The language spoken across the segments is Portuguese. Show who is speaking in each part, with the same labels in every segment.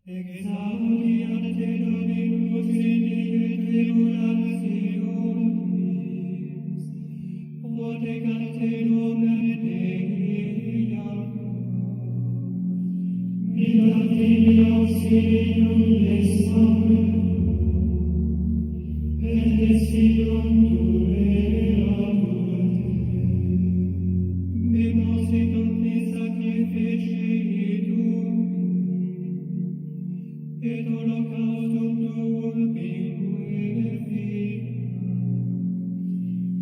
Speaker 1: Exaudi Dominus in tribulationis, protecante nomen Dei, mit Filii auxilium Dei et desidum tueatur, memosit omnis sacrificii tui, et holocaustum tuum vinque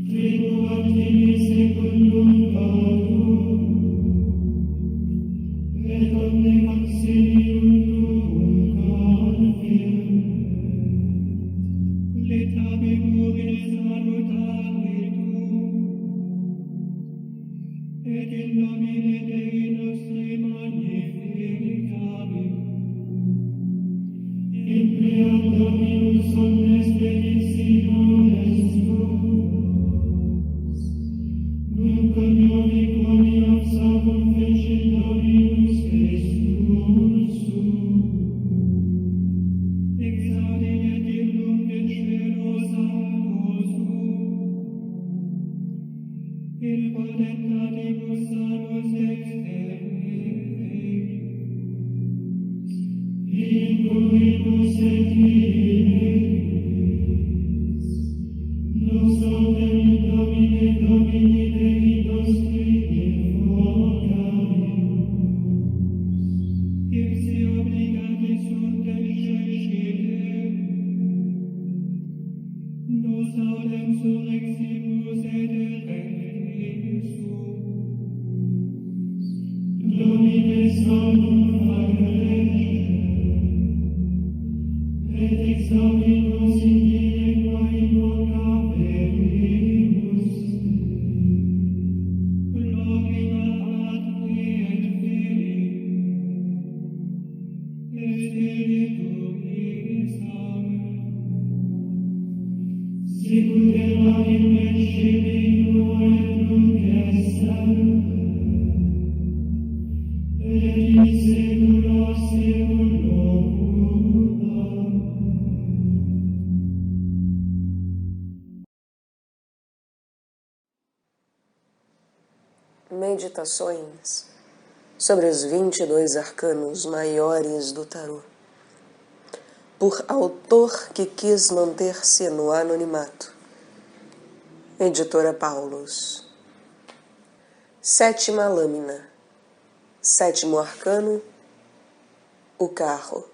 Speaker 1: tribuat tibi secundum tuum, et omne auxilium tuum confirmet. Letabitur in salutare tuum, et in nomine Dei nostri magnificabitur. Impliam Dominus omnes petitiones tuas, nunc coniovi quoniam salvum fecit Dominus Christus suum. Exaudi et illum in cielo sancto suum, in potentatibus salus exterius, in curibus et iis, nos autem in Domine Domini Dei nostri invocabimus, ipsi obligati sunt exercitem, nos audem surreximus et erectimus, Domine salvum facere, et exaudimus in die qua invocavemus te. Gloria Patri et Filii et Spiritui Sancti, sicut erat in principio et nunc et semper, et in saecula saeculorum. Amen.
Speaker 2: Meditações sobre os 22 arcanos maiores do tarô, por autor que quis manter-se no anonimato. Editora Paulus. Sétima lâmina. Sétimo arcano, o carro.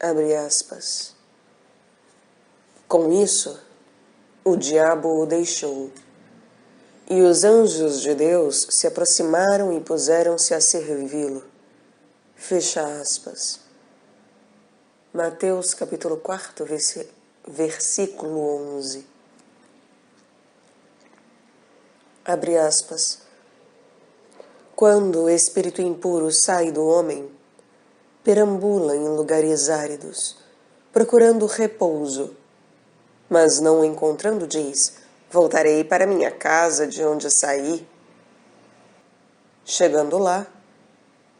Speaker 2: Abre aspas. Com isso, o diabo o deixou, e os anjos de Deus se aproximaram e puseram-se a servi-lo. Fecha aspas. Mateus capítulo 4, versículo 11. Abre aspas. Quando o espírito impuro sai do homem, perambula em lugares áridos, procurando repouso, mas não o encontrando diz: voltarei para minha casa de onde saí. Chegando lá,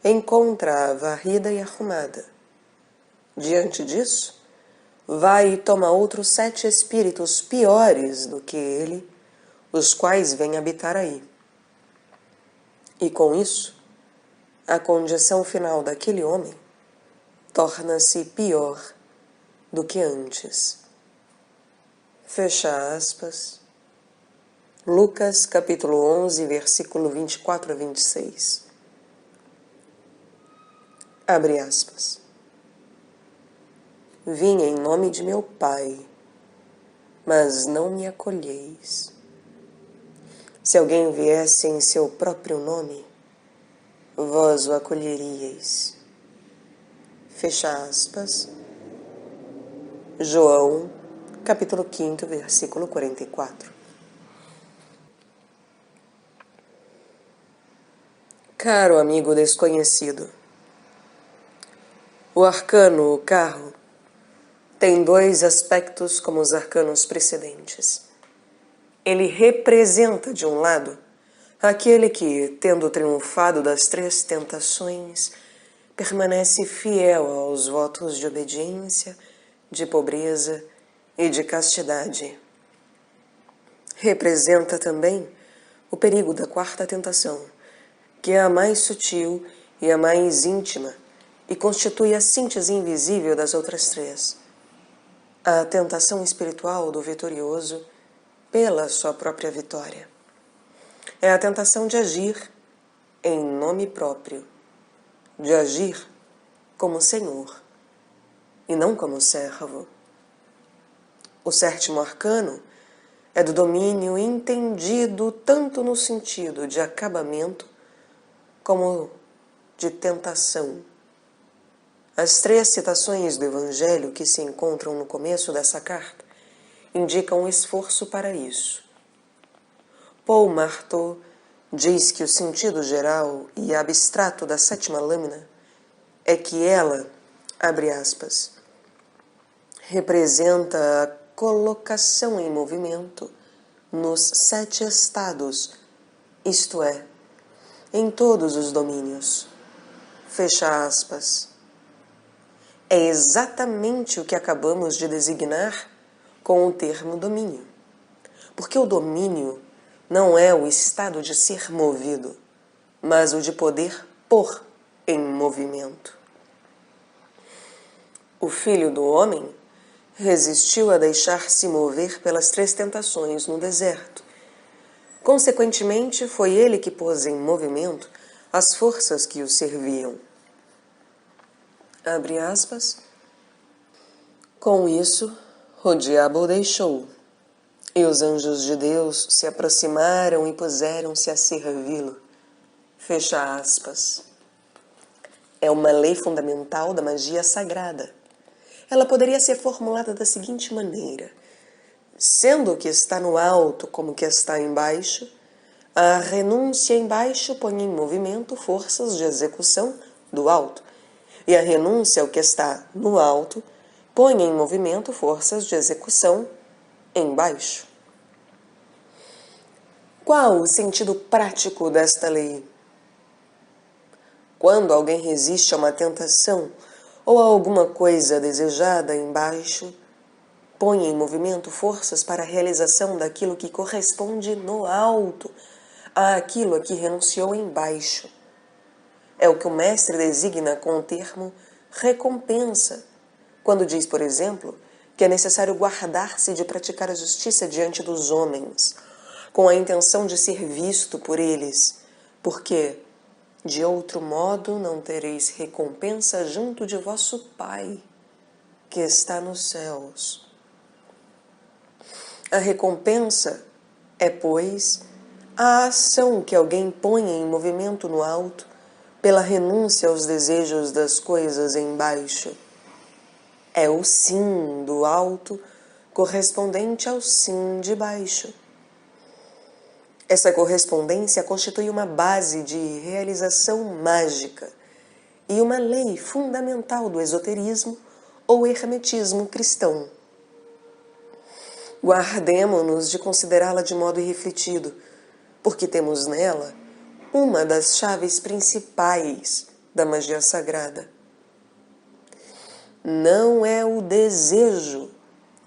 Speaker 2: encontra-a varrida e arrumada. Diante disso, vai e toma outros 7 espíritos piores do que ele, os quais vêm habitar aí. E com isso, a condição final daquele homem torna-se pior do que antes. Fecha aspas. Lucas capítulo 11, versículo 24 a 26. Abre aspas. Vim em nome de meu Pai, mas não me acolheis. Se alguém viesse em seu próprio nome, vós o acolheríeis. Fecha aspas. João, capítulo 5, versículo 44. Caro amigo desconhecido, o arcano, o carro, tem 2 aspectos como os arcanos precedentes. Ele representa, de um lado, Aquele que, tendo triunfado das 3 tentações, permanece fiel aos votos de obediência, de pobreza e de castidade. Representa também o perigo da 4ª tentação, que é a mais sutil e a mais íntima, e constitui a síntese invisível das outras 3. A tentação espiritual do vitorioso pela sua própria vitória. É a tentação de agir em nome próprio, de agir como Senhor e não como servo. O 7º arcano é do domínio entendido tanto no sentido de acabamento como de tentação. As 3 citações do Evangelho que se encontram no começo dessa carta indicam um esforço para isso. Paul Marteau diz que o sentido geral e abstrato da 7ª lâmina é que ela, abre aspas, representa a colocação em movimento nos 7 estados, isto é, em todos os domínios. Fecha aspas. É exatamente o que acabamos de designar com o termo domínio. Porque o domínio não é o estado de ser movido, mas o de poder pôr em movimento. O Filho do Homem resistiu a deixar-se mover pelas 3 tentações no deserto. Consequentemente, foi ele que pôs em movimento as forças que o serviam. Abre aspas. Com isso, o diabo o deixou, e os anjos de Deus se aproximaram e puseram-se a servi-lo. Fecha aspas. É uma lei fundamental da magia sagrada. Ela poderia ser formulada da seguinte maneira: sendo o que está no alto como o que está embaixo, a renúncia embaixo põe em movimento forças de execução do alto, e a renúncia ao que está no alto põe em movimento forças de execução embaixo. Qual o sentido prático desta lei? Quando alguém resiste a uma tentação ou a alguma coisa desejada embaixo, põe em movimento forças para a realização daquilo que corresponde no alto, àquilo a que renunciou embaixo. É o que o mestre designa com o termo recompensa, quando diz, por exemplo, que é necessário guardar-se de praticar a justiça diante dos homens, com a intenção de ser visto por eles, porque, de outro modo, não tereis recompensa junto de vosso Pai, que está nos céus. A recompensa é, pois, a ação que alguém põe em movimento no alto pela renúncia aos desejos das coisas embaixo. É o sim do alto correspondente ao sim de baixo. Essa correspondência constitui uma base de realização mágica e uma lei fundamental do esoterismo ou hermetismo cristão. Guardemo-nos de considerá-la de modo irrefletido, porque temos nela uma das chaves principais da magia sagrada. Não é o desejo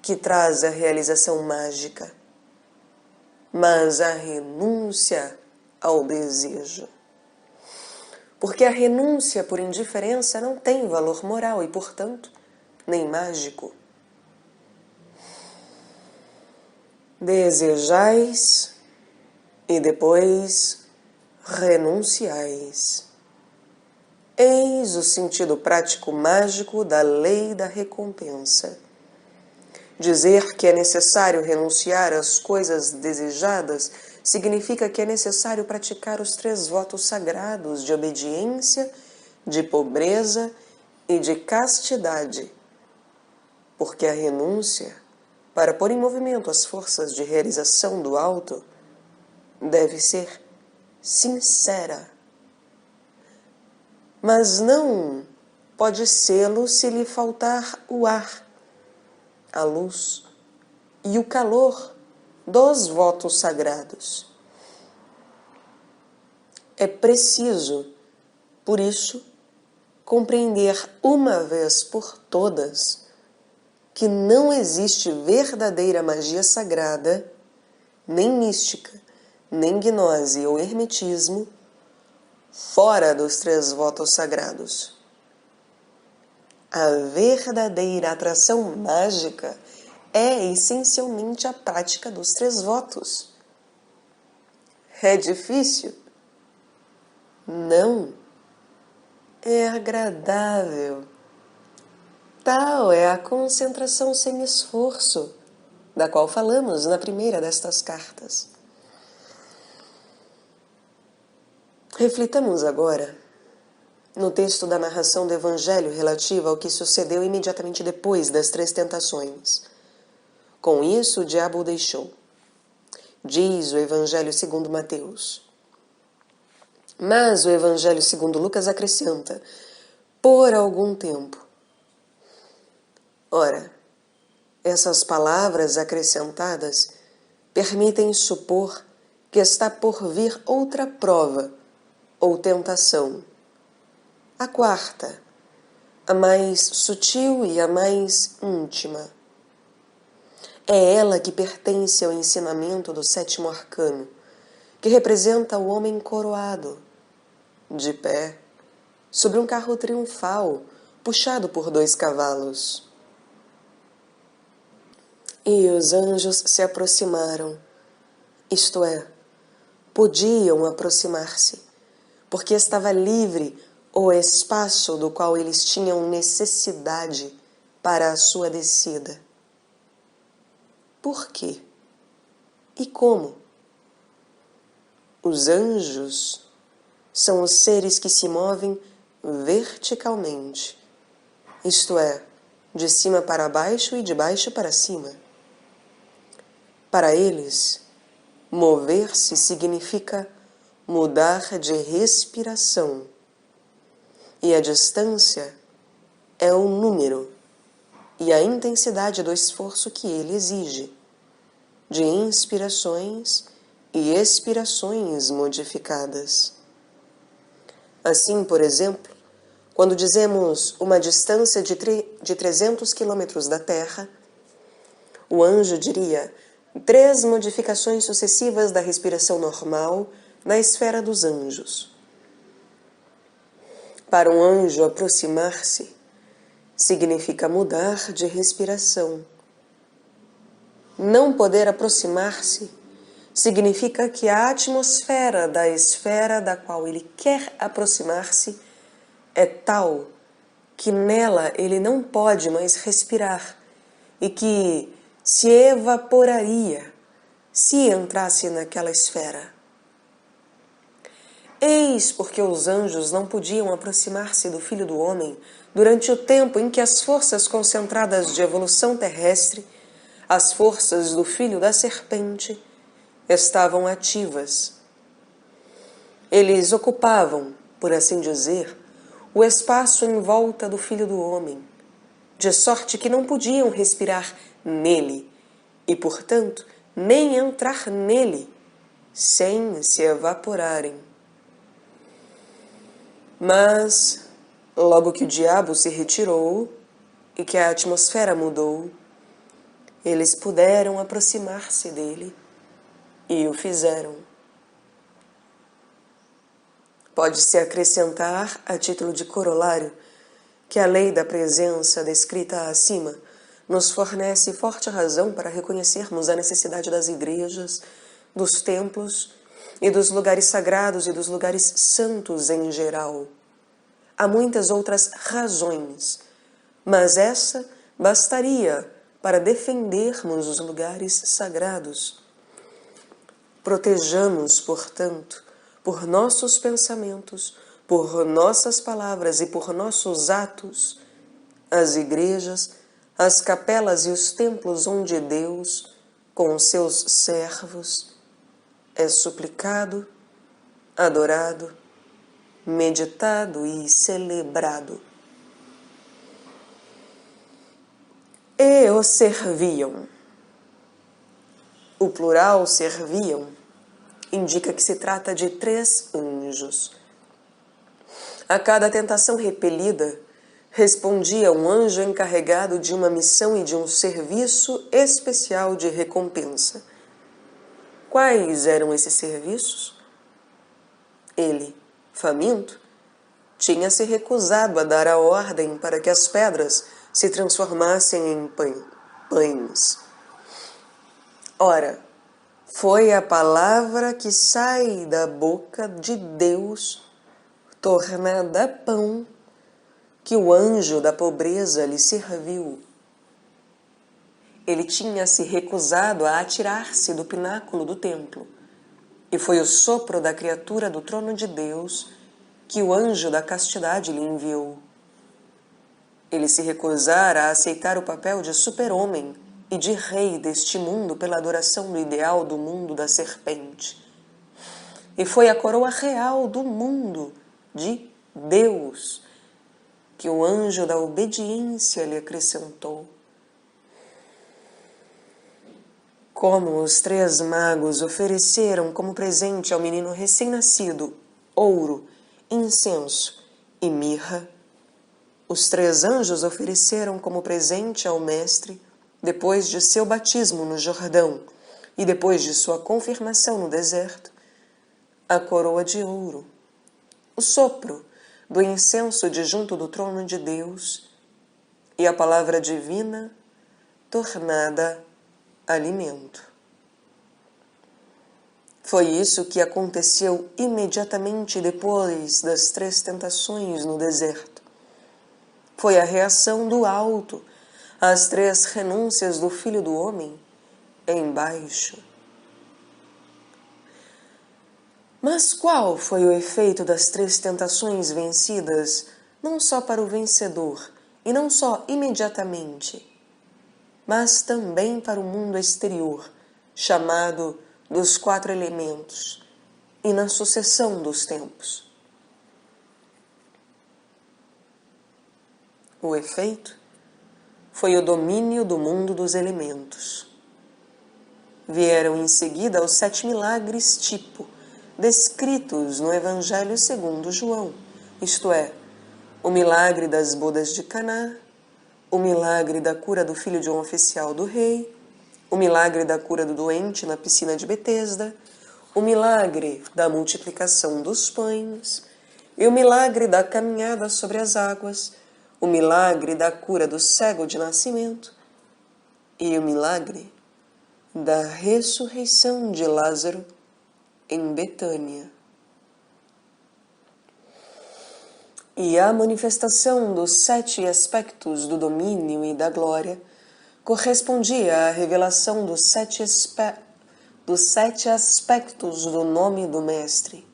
Speaker 2: que traz a realização mágica, mas a renúncia ao desejo. Porque a renúncia por indiferença não tem valor moral e, portanto, nem mágico. Desejais e depois renunciais. Eis o sentido prático mágico da lei da recompensa. Dizer que é necessário renunciar às coisas desejadas significa que é necessário praticar os 3 votos sagrados de obediência, de pobreza e de castidade. Porque a renúncia, para pôr em movimento as forças de realização do alto, deve ser sincera. Mas não pode sê-lo se lhe faltar o ar, a luz e o calor dos votos sagrados. é preciso, por isso, compreender uma vez por todas que não existe verdadeira magia sagrada, nem mística, nem gnose ou hermetismo, fora dos 3 votos sagrados. A verdadeira atração mágica é essencialmente a prática dos 3 votos. É difícil? Não. É agradável. Tal é a concentração sem esforço, da qual falamos na primeira destas cartas. Reflitamos agora no texto da narração do Evangelho relativa ao que sucedeu imediatamente depois das 3 tentações. Com isso, o diabo o deixou. Diz o Evangelho segundo Mateus. Mas o Evangelho segundo Lucas acrescenta, por algum tempo. Ora, essas palavras acrescentadas permitem supor que está por vir outra prova ou tentação. A 4ª, a mais sutil e a mais íntima. É ela que pertence ao ensinamento do 7º arcano, que representa o homem coroado, de pé, sobre um carro triunfal, puxado por 2 cavalos. E os anjos se aproximaram, isto é, podiam aproximar-se, porque estava livre o espaço do qual eles tinham necessidade para a sua descida. Por quê? E como? Os anjos são os seres que se movem verticalmente, isto é, de cima para baixo e de baixo para cima. Para eles, mover-se significa mudar de respiração. E a distância é o número e a intensidade do esforço que ele exige, de inspirações e expirações modificadas. Assim, por exemplo, quando dizemos uma distância de 300 quilômetros da Terra, o anjo diria 3 modificações sucessivas da respiração normal na esfera dos anjos. Para um anjo aproximar-se, significa mudar de respiração. Não poder aproximar-se significa que a atmosfera da esfera da qual ele quer aproximar-se é tal que nela ele não pode mais respirar e que se evaporaria se entrasse naquela esfera. Eis porque os anjos não podiam aproximar-se do Filho do Homem durante o tempo em que as forças concentradas de evolução terrestre, as forças do Filho da Serpente, estavam ativas. Eles ocupavam, por assim dizer, o espaço em volta do Filho do Homem, de sorte que não podiam respirar nele e, portanto, nem entrar nele, sem se evaporarem. Mas, logo que o diabo se retirou e que a atmosfera mudou, eles puderam aproximar-se dele e o fizeram. Pode-se acrescentar, a título de corolário, que a lei da presença descrita acima nos fornece forte razão para reconhecermos a necessidade das igrejas, dos templos e dos lugares sagrados e dos lugares santos em geral. Há muitas outras razões, mas essa bastaria para defendermos os lugares sagrados. Protejamos, portanto, por nossos pensamentos, por nossas palavras e por nossos atos, as igrejas, as capelas e os templos onde Deus, com os seus servos, é suplicado, adorado, meditado e celebrado. E o serviam. O plural serviam indica que se trata de 3 anjos. A cada tentação repelida, respondia um anjo encarregado de uma missão e de um serviço especial de recompensa. Quais eram esses serviços? Ele, faminto, tinha se recusado a dar a ordem para que as pedras se transformassem em pães. Ora, foi a palavra que sai da boca de Deus, tornada pão, que o anjo da pobreza lhe serviu. Ele tinha se recusado a atirar-se do pináculo do templo, e foi o sopro da criatura do trono de Deus que o anjo da castidade lhe enviou. Ele se recusara a aceitar o papel de super-homem e de rei deste mundo pela adoração do ideal do mundo da serpente. E foi a coroa real do mundo, de Deus, que o anjo da obediência lhe acrescentou. Como os 3 magos ofereceram como presente ao menino recém-nascido ouro, incenso e mirra, os 3 anjos ofereceram como presente ao mestre, depois de seu batismo no Jordão e depois de sua confirmação no deserto, a coroa de ouro, o sopro do incenso de junto do trono de Deus e a palavra divina tornada alimento. Foi isso que aconteceu imediatamente depois das 3 tentações no deserto. Foi a reação do alto às 3 renúncias do Filho do Homem embaixo. Mas qual foi o efeito das 3 tentações vencidas, não só para o vencedor, e não só imediatamente, mas também para o mundo exterior, chamado dos 4 elementos, e na sucessão dos tempos? O efeito foi o domínio do mundo dos elementos. Vieram em seguida os 7 milagres tipo, descritos no Evangelho segundo João, isto é, o milagre das bodas de Caná, o milagre da cura do filho de um oficial do rei, o milagre da cura do doente na piscina de Betesda, o milagre da multiplicação dos pães, e o milagre da caminhada sobre as águas, o milagre da cura do cego de nascimento e o milagre da ressurreição de Lázaro em Betânia. E a manifestação dos 7 aspectos do domínio e da glória correspondia à revelação dos 7 aspectos do nome do Mestre.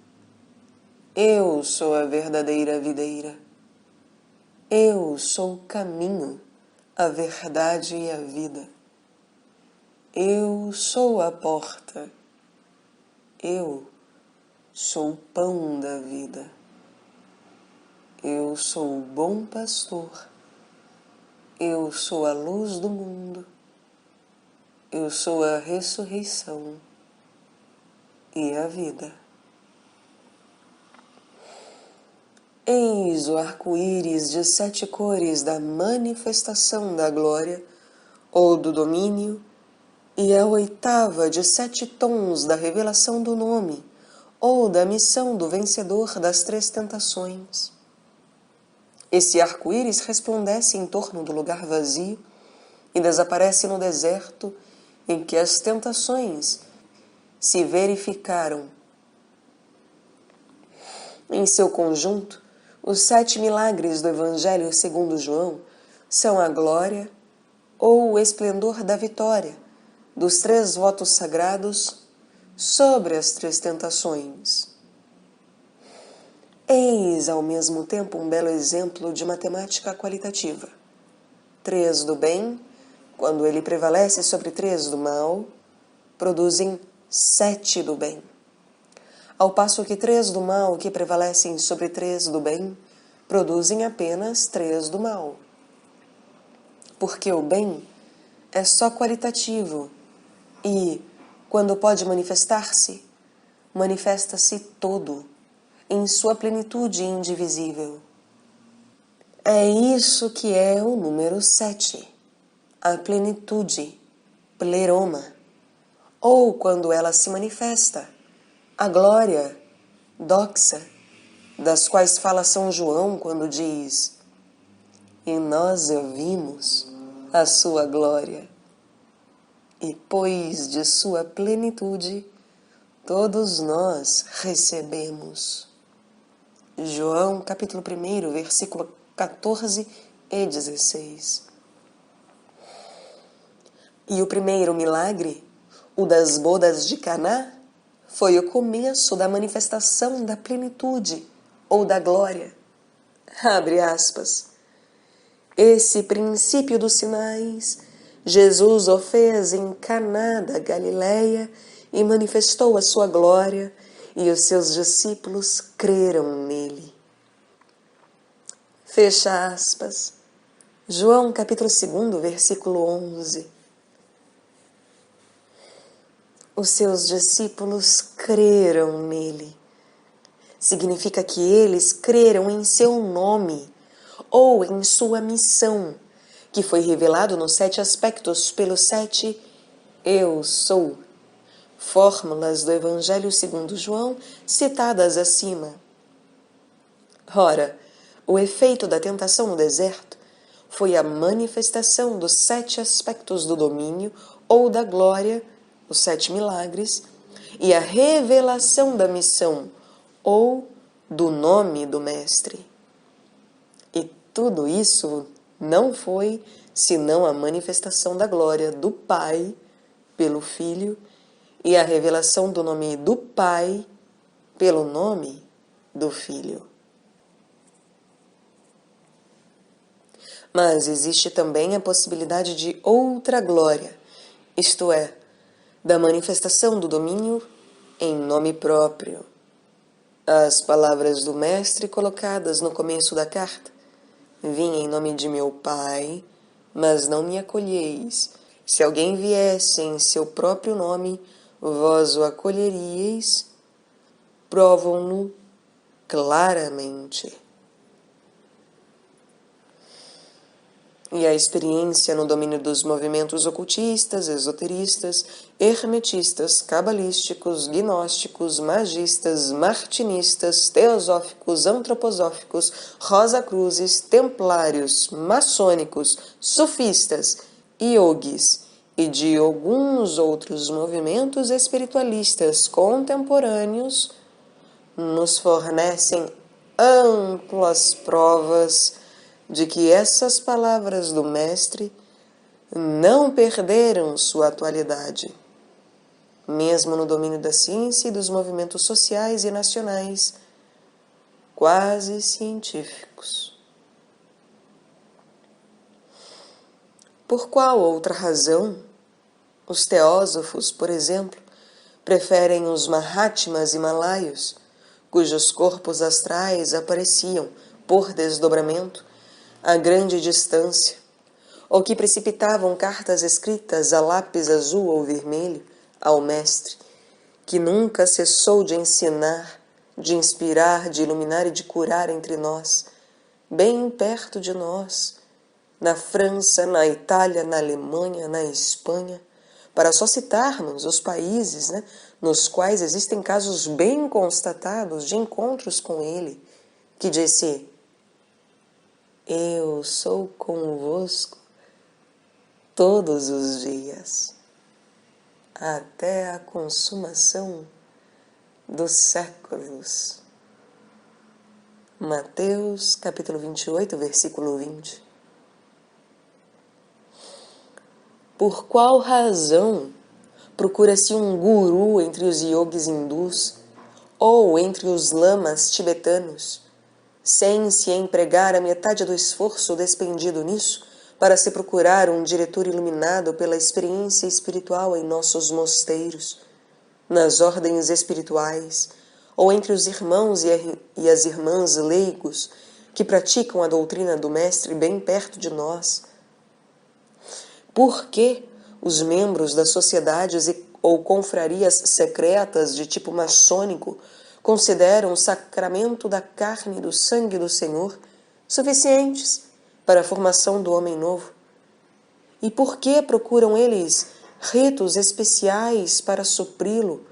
Speaker 2: Eu sou a verdadeira videira. Eu sou o caminho, a verdade e a vida. Eu sou a porta. Eu sou o pão da vida. Eu sou o bom pastor. Eu sou a luz do mundo. Eu sou a ressurreição e a vida. Eis o arco-íris de 7 cores da manifestação da glória ou do domínio, e a 8ª de 7 tons da revelação do nome ou da missão do vencedor das 3 tentações. Esse arco-íris resplandece em torno do lugar vazio e desaparece no deserto em que as tentações se verificaram. Em seu conjunto, os 7 milagres do Evangelho segundo João são a glória ou o esplendor da vitória dos 3 votos sagrados sobre as 3 tentações. Eis ao mesmo tempo um belo exemplo de matemática qualitativa. 3 do bem, quando ele prevalece sobre 3 do mal, produzem 7 do bem. Ao passo que 3 do mal que prevalecem sobre 3 do bem, produzem apenas 3 do mal. Porque o bem é só qualitativo e, quando pode manifestar-se, manifesta-se todo, em sua plenitude indivisível. É isso que é o número 7, a plenitude, pleroma, ou quando ela se manifesta, a glória, doxa, das quais fala São João quando diz: e nós vimos a sua glória, e pois de sua plenitude todos nós recebemos. João capítulo 1, versículo 14 e 16. E o primeiro milagre, o das bodas de Caná, foi o começo da manifestação da plenitude ou da glória. Abre aspas. Esse princípio dos sinais, Jesus o fez em Caná da Galileia e manifestou a sua glória, e os seus discípulos creram nele. Fecha aspas. João capítulo 2, versículo 11. Os seus discípulos creram nele. Significa que eles creram em seu nome ou em sua missão, que foi revelado nos 7 aspectos pelos 7 Eu Sou, fórmulas do Evangelho segundo João, citadas acima. Ora, o efeito da tentação no deserto foi a manifestação dos 7 aspectos do domínio ou da glória, os 7 milagres, e a revelação da missão ou do nome do Mestre. E tudo isso não foi senão a manifestação da glória do Pai pelo Filho e a revelação do nome do Pai pelo nome do Filho. Mas existe também a possibilidade de outra glória, isto é, da manifestação do domínio em nome próprio. As palavras do Mestre colocadas no começo da carta: vim em nome de meu Pai, mas não me acolheis. Se alguém viesse em seu próprio nome, vós o acolheríeis, provam-no claramente. E a experiência no domínio dos movimentos ocultistas, esoteristas, hermetistas, cabalísticos, gnósticos, magistas, martinistas, teosóficos, antroposóficos, rosacruzes, templários, maçônicos, sufistas, yogis e de alguns outros movimentos espiritualistas contemporâneos nos fornecem amplas provas de que essas palavras do Mestre não perderam sua atualidade, mesmo no domínio da ciência e dos movimentos sociais e nacionais, quase científicos. Por qual outra razão, os teósofos, por exemplo, preferem os Mahatmas himalaios, cujos corpos astrais apareciam, por desdobramento, a grande distância, ou que precipitavam cartas escritas a lápis azul ou vermelho ao Mestre, que nunca cessou de ensinar, de inspirar, de iluminar e de curar entre nós, bem perto de nós, na França, na Itália, na Alemanha, na Espanha, para só citarmos os países, nos quais existem casos bem constatados de encontros com ele, que disse: eu sou convosco todos os dias, até a consumação dos séculos. Mateus, capítulo 28, versículo 20. Por qual razão procura-se um guru entre os yogis hindus ou entre os lamas tibetanos, sem se empregar a metade do esforço despendido nisso para se procurar um diretor iluminado pela experiência espiritual em nossos mosteiros, nas ordens espirituais, ou entre os irmãos e as irmãs leigos que praticam a doutrina do Mestre bem perto de nós? Por que os membros das sociedades ou confrarias secretas de tipo maçônico consideram o sacramento da carne e do sangue do Senhor suficientes para a formação do homem novo? E por que procuram eles ritos especiais para supri-lo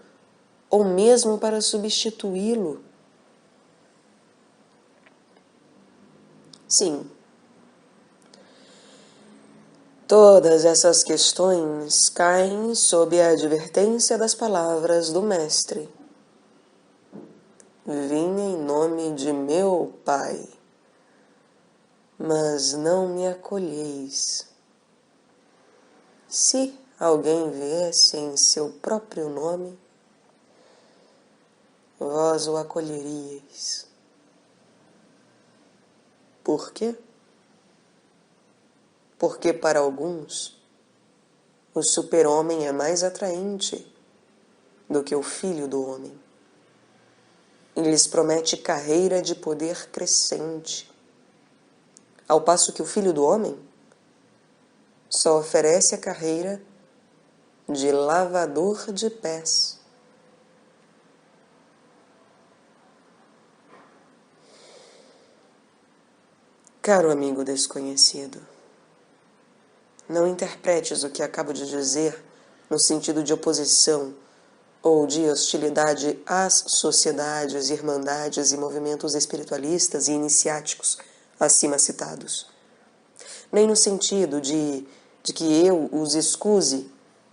Speaker 2: ou mesmo para substituí-lo? Sim, todas essas questões caem sob a advertência das palavras do Mestre. Vim em nome de meu Pai, mas não me acolheis. Se alguém viesse em seu próprio nome, vós o acolheríeis. Por quê? Porque para alguns, o super-homem é mais atraente do que o filho do homem. E lhes promete carreira de poder crescente, ao passo que o filho do homem só oferece a carreira de lavador de pés. Caro amigo desconhecido, não interpretes o que acabo de dizer no sentido de oposição ou de hostilidade às sociedades, irmandades e movimentos espiritualistas e iniciáticos acima citados, nem no sentido de que eu os excuse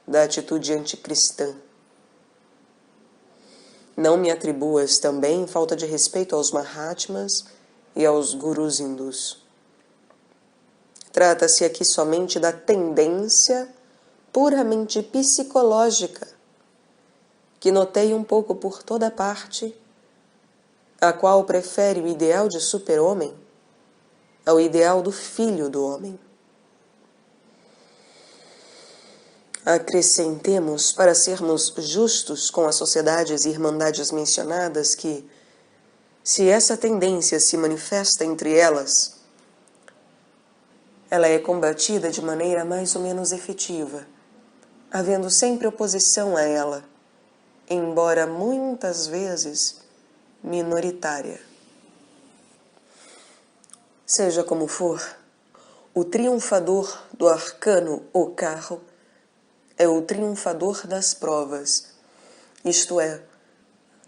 Speaker 2: da atitude anticristã. Não me atribuas também falta de respeito aos Mahatmas e aos gurus hindus. Trata-se aqui somente da tendência puramente psicológica que notei um pouco por toda parte, a qual prefere o ideal de super-homem ao ideal do filho do homem. Acrescentemos, para sermos justos com as sociedades e irmandades mencionadas, que, se essa tendência se manifesta entre elas, ela é combatida de maneira mais ou menos efetiva, havendo sempre oposição a ela, embora muitas vezes minoritária. Seja como for, o triunfador do arcano ou carro é o triunfador das provas, isto é,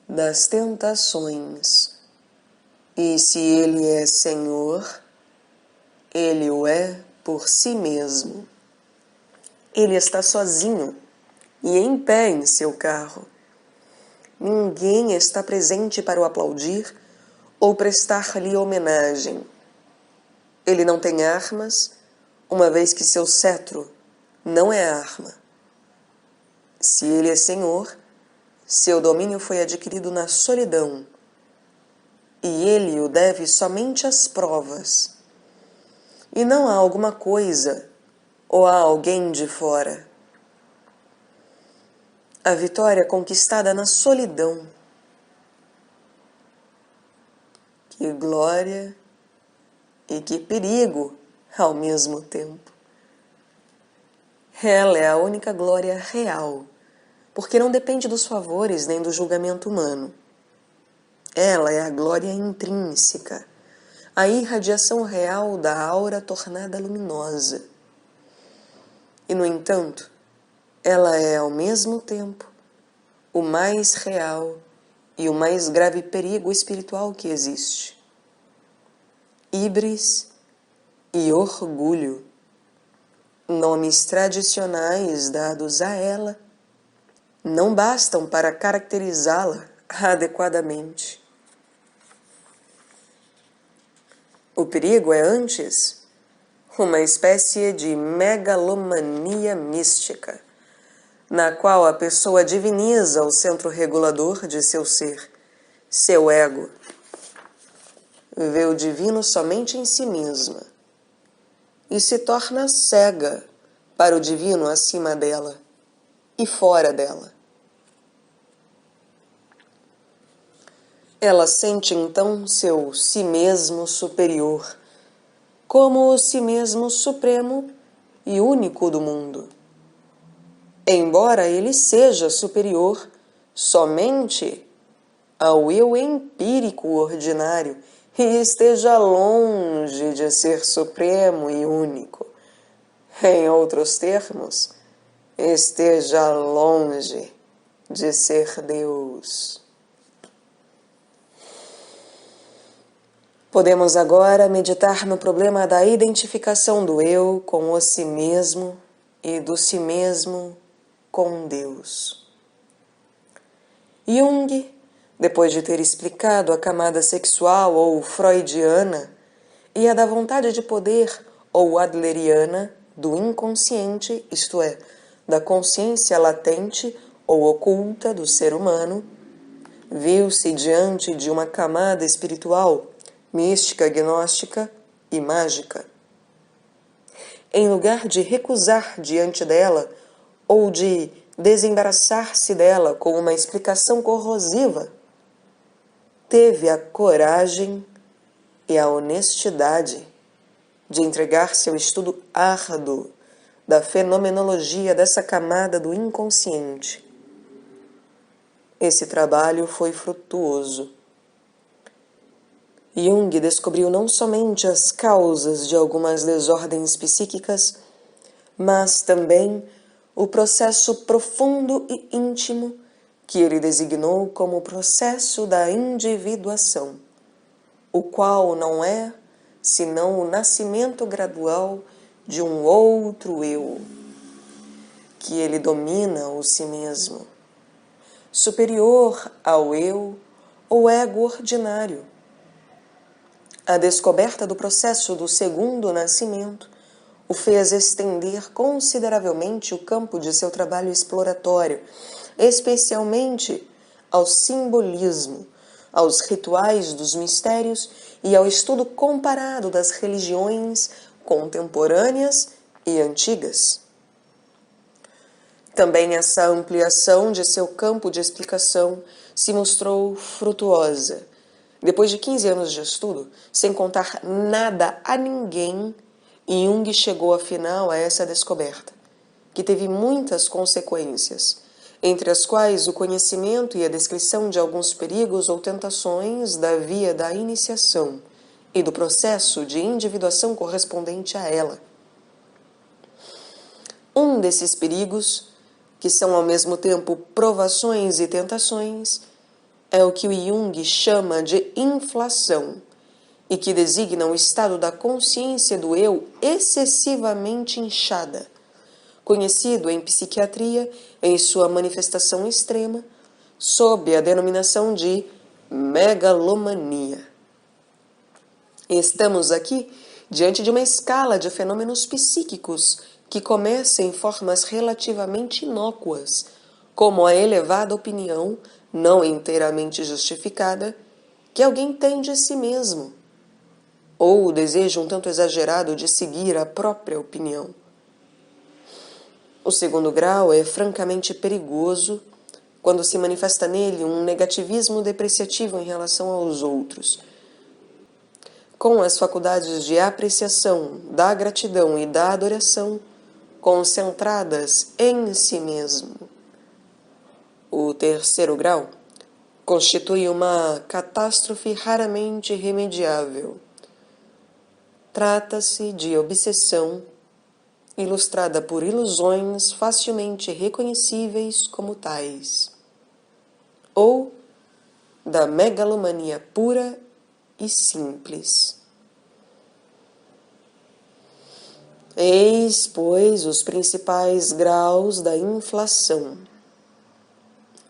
Speaker 2: das tentações. E se ele é Senhor, ele o é por si mesmo. Ele está sozinho e em pé em seu carro. Ninguém está presente para o aplaudir ou prestar-lhe homenagem. Ele não tem armas, uma vez que seu cetro não é arma. Se ele é Senhor, seu domínio foi adquirido na solidão, e ele o deve somente às provas. E não a alguma coisa ou a alguém de fora. A vitória conquistada na solidão. Que glória e que perigo ao mesmo tempo. Ela é a única glória real, porque não depende dos favores nem do julgamento humano. Ela é a glória intrínseca, a irradiação real da aura tornada luminosa. E, no entanto, ela é, ao mesmo tempo, o mais real e o mais grave perigo espiritual que existe. Híbris e orgulho, nomes tradicionais dados a ela, não bastam para caracterizá-la adequadamente. O perigo é, antes, uma espécie de megalomania mística, na qual a pessoa diviniza o centro regulador de seu ser, seu ego. Vê o divino somente em si mesma e se torna cega para o divino acima dela e fora dela. Ela sente então seu si mesmo superior, como o si mesmo supremo e único do mundo. embora ele seja superior somente ao eu empírico ordinário e esteja longe de ser supremo e único. Em outros termos, esteja longe de ser Deus. Podemos agora meditar no problema da identificação do eu com o si mesmo e do si mesmo com Deus. Jung, depois de ter explicado a camada sexual ou freudiana e a da vontade de poder ou adleriana do inconsciente, isto é, da consciência latente ou oculta do ser humano, viu-se diante de uma camada espiritual, mística, gnóstica e mágica. Em lugar de recusar diante dela ou de desembaraçar-se dela com uma explicação corrosiva, teve a coragem e a honestidade de entregar-se ao estudo árduo da fenomenologia dessa camada do inconsciente. Esse trabalho foi frutuoso. Jung descobriu não somente as causas de algumas desordens psíquicas, mas também o processo profundo e íntimo que ele designou como o processo da individuação, o qual não é senão o nascimento gradual de um outro eu, que ele domina o si mesmo, superior ao eu ou ego ordinário. A descoberta do processo do segundo nascimento o fez estender consideravelmente o campo de seu trabalho exploratório, especialmente ao simbolismo, aos rituais dos mistérios e ao estudo comparado das religiões contemporâneas e antigas. Também essa ampliação de seu campo de explicação se mostrou frutuosa. Depois de 15 anos de estudo, sem contar nada a ninguém, Jung chegou afinal a essa descoberta, que teve muitas consequências, entre as quais o conhecimento e a descrição de alguns perigos ou tentações da via da iniciação e do processo de individuação correspondente a ela. Um desses perigos, que são ao mesmo tempo provações e tentações, é o que o Jung chama de inflação, e que designa o estado da consciência do eu excessivamente inchada, conhecido em psiquiatria em sua manifestação extrema, sob a denominação de megalomania. Estamos aqui diante de uma escala de fenômenos psíquicos que começa em formas relativamente inócuas, como a elevada opinião, não inteiramente justificada, que alguém tem de si mesmo, ou o desejo um tanto exagerado de seguir a própria opinião. O segundo grau é francamente perigoso quando se manifesta nele um negativismo depreciativo em relação aos outros, com as faculdades de apreciação, da gratidão e da adoração concentradas em si mesmo. O terceiro grau constitui uma catástrofe raramente remediável. Trata-se de obsessão, ilustrada por ilusões facilmente reconhecíveis como tais, ou da megalomania pura e simples. Eis, pois, os principais graus da inflação.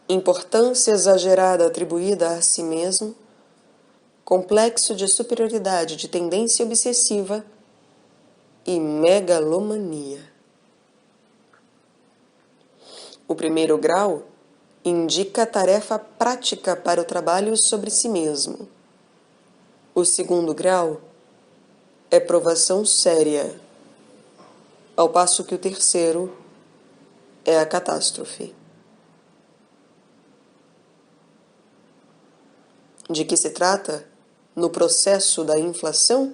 Speaker 2: Importância exagerada atribuída a si mesmo, complexo de superioridade de tendência obsessiva e megalomania. O primeiro grau indica a tarefa prática para o trabalho sobre si mesmo. O segundo grau é provação séria, ao passo que o terceiro é a catástrofe. De que se trata no processo da inflação?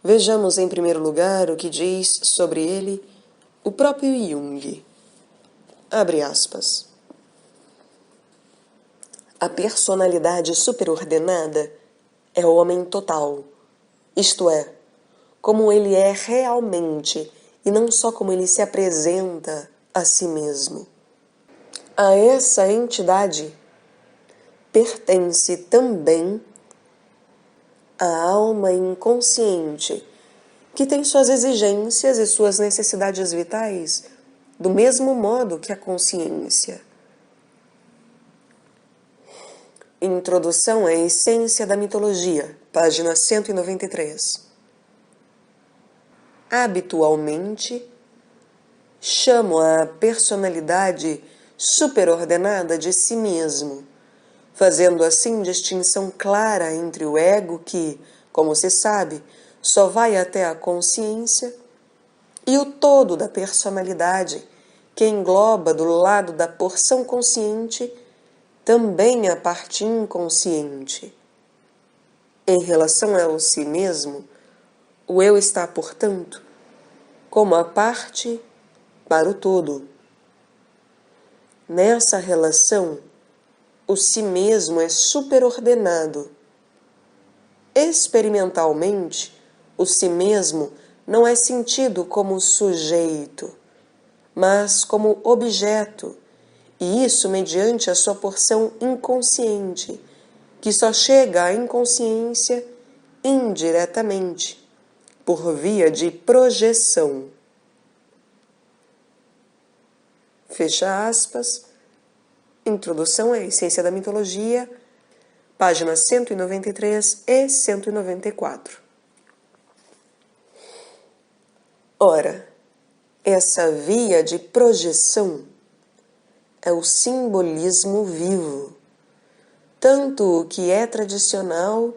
Speaker 2: Vejamos em primeiro lugar o que diz sobre ele O próprio Jung, abre aspas, a personalidade superordenada é o homem total, isto é, como ele é realmente e não só como ele se apresenta a si mesmo. A essa entidade pertence também a alma inconsciente, que tem suas exigências e suas necessidades vitais do mesmo modo que a consciência. Introdução à Essência da Mitologia, página 193. Habitualmente, chamo a personalidade superordenada de si mesmo, fazendo assim distinção clara entre o ego que, como se sabe, só vai até a consciência, e o todo da personalidade, que engloba do lado da porção consciente também a parte inconsciente. Em relação ao si mesmo, o eu está, portanto, como a parte para o todo. Nessa relação, o si mesmo é superordenado. Experimentalmente, o si mesmo não é sentido como sujeito, mas como objeto, e isso mediante a sua porção inconsciente, que só chega à inconsciência indiretamente, por via de projeção. Fecha aspas. Introdução à Essência da Mitologia, páginas 193 e 194. Ora, essa via de projeção é o simbolismo vivo, tanto o que é tradicional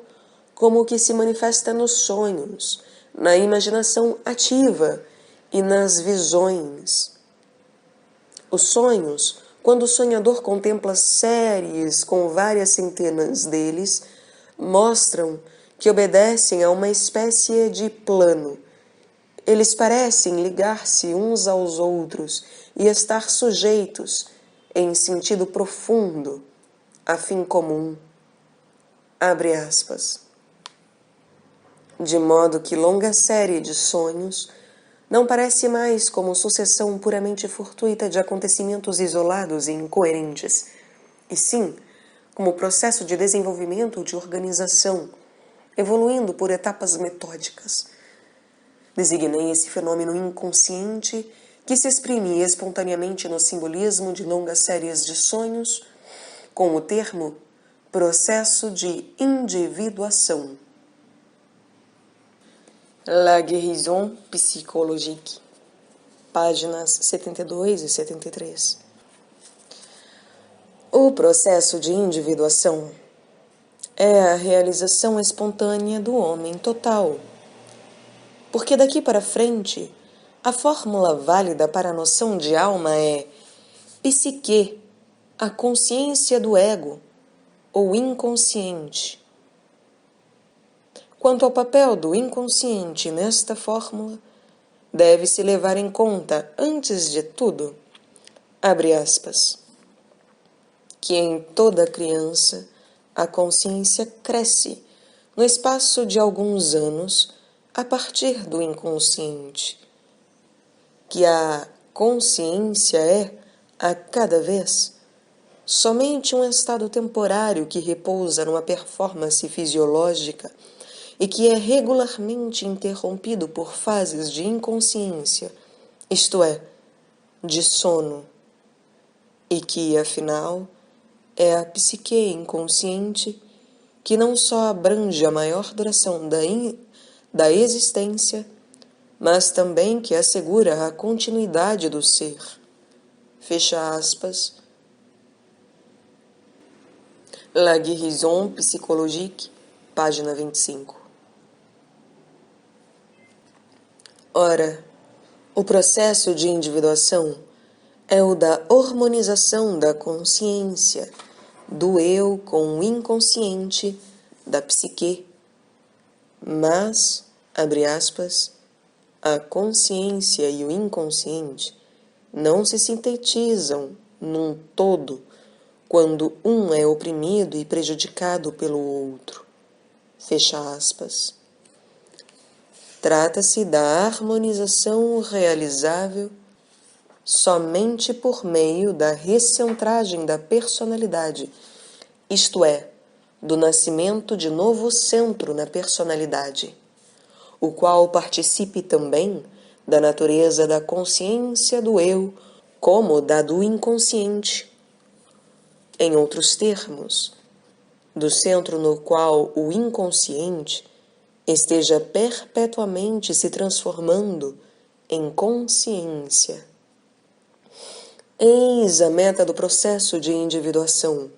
Speaker 2: como o que se manifesta nos sonhos, na imaginação ativa e nas visões. Os sonhos, quando o sonhador contempla séries com várias centenas deles, mostram que obedecem a uma espécie de plano. Eles parecem ligar-se uns aos outros e estar sujeitos, em sentido profundo, a fim comum. Abre aspas. De modo que longa série de sonhos não parece mais como sucessão puramente fortuita de acontecimentos isolados e incoerentes, e sim como processo de desenvolvimento de organização, evoluindo por etapas metódicas. Designei esse fenômeno inconsciente que se exprime espontaneamente no simbolismo de longas séries de sonhos com o termo processo de individuação. La guérison psychologique, páginas 72 e 73. O processo de individuação é a realização espontânea do homem total, porque daqui para frente a fórmula válida para a noção de alma é psique, a consciência do ego, ou inconsciente. Quanto ao papel do inconsciente nesta fórmula, deve-se levar em conta, antes de tudo, abre aspas, que em toda criança a consciência cresce no espaço de alguns anos a partir do inconsciente, que a consciência é, a cada vez, somente um estado temporário que repousa numa performance fisiológica e que é regularmente interrompido por fases de inconsciência, isto é, de sono, e que, afinal, é a psique inconsciente que não só abrange a maior duração da existência, mas também que assegura a continuidade do ser. Fecha aspas. La guérison psychologique, página 25. Ora, o processo de individuação é o da harmonização da consciência, do eu com o inconsciente, da psique, mas, abre aspas, A consciência e o inconsciente não se sintetizam num todo quando um é oprimido e prejudicado pelo outro. Fecha aspas. Trata-se da harmonização realizável somente por meio da recentragem da personalidade, isto é, do nascimento de novo centro na personalidade, o qual participe também da natureza da consciência do eu, como da do inconsciente. Em outros termos, do centro no qual o inconsciente esteja perpetuamente se transformando em consciência. Eis a meta do processo de individuação,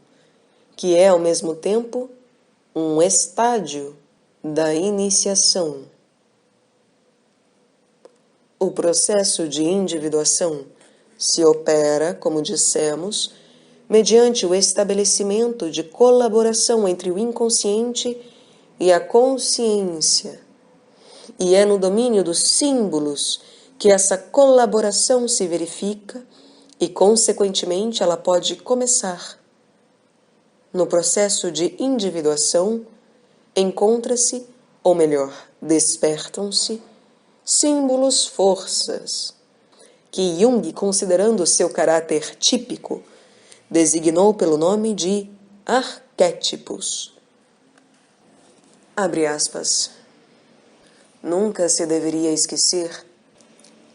Speaker 2: que é ao mesmo tempo um estádio da iniciação. O processo de individuação se opera, como dissemos, mediante o estabelecimento de colaboração entre o inconsciente e a consciência. E é no domínio dos símbolos que essa colaboração se verifica e, consequentemente, ela pode começar. No processo de individuação, encontra-se, ou melhor, despertam-se, símbolos forças, que Jung, considerando seu caráter típico, designou pelo nome de arquétipos. Abre aspas. Nunca se deveria esquecer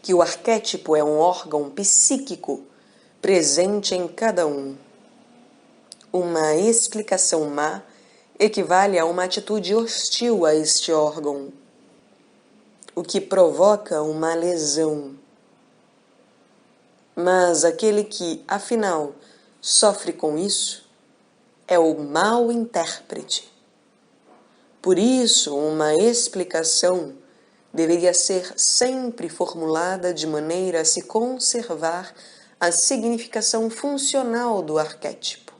Speaker 2: que o arquétipo é um órgão psíquico presente em cada um. Uma explicação má equivale a uma atitude hostil a este órgão, o que provoca uma lesão. Mas aquele que, afinal, sofre com isso é o mau intérprete. Por isso, uma explicação deveria ser sempre formulada de maneira a se conservar a significação funcional do arquétipo.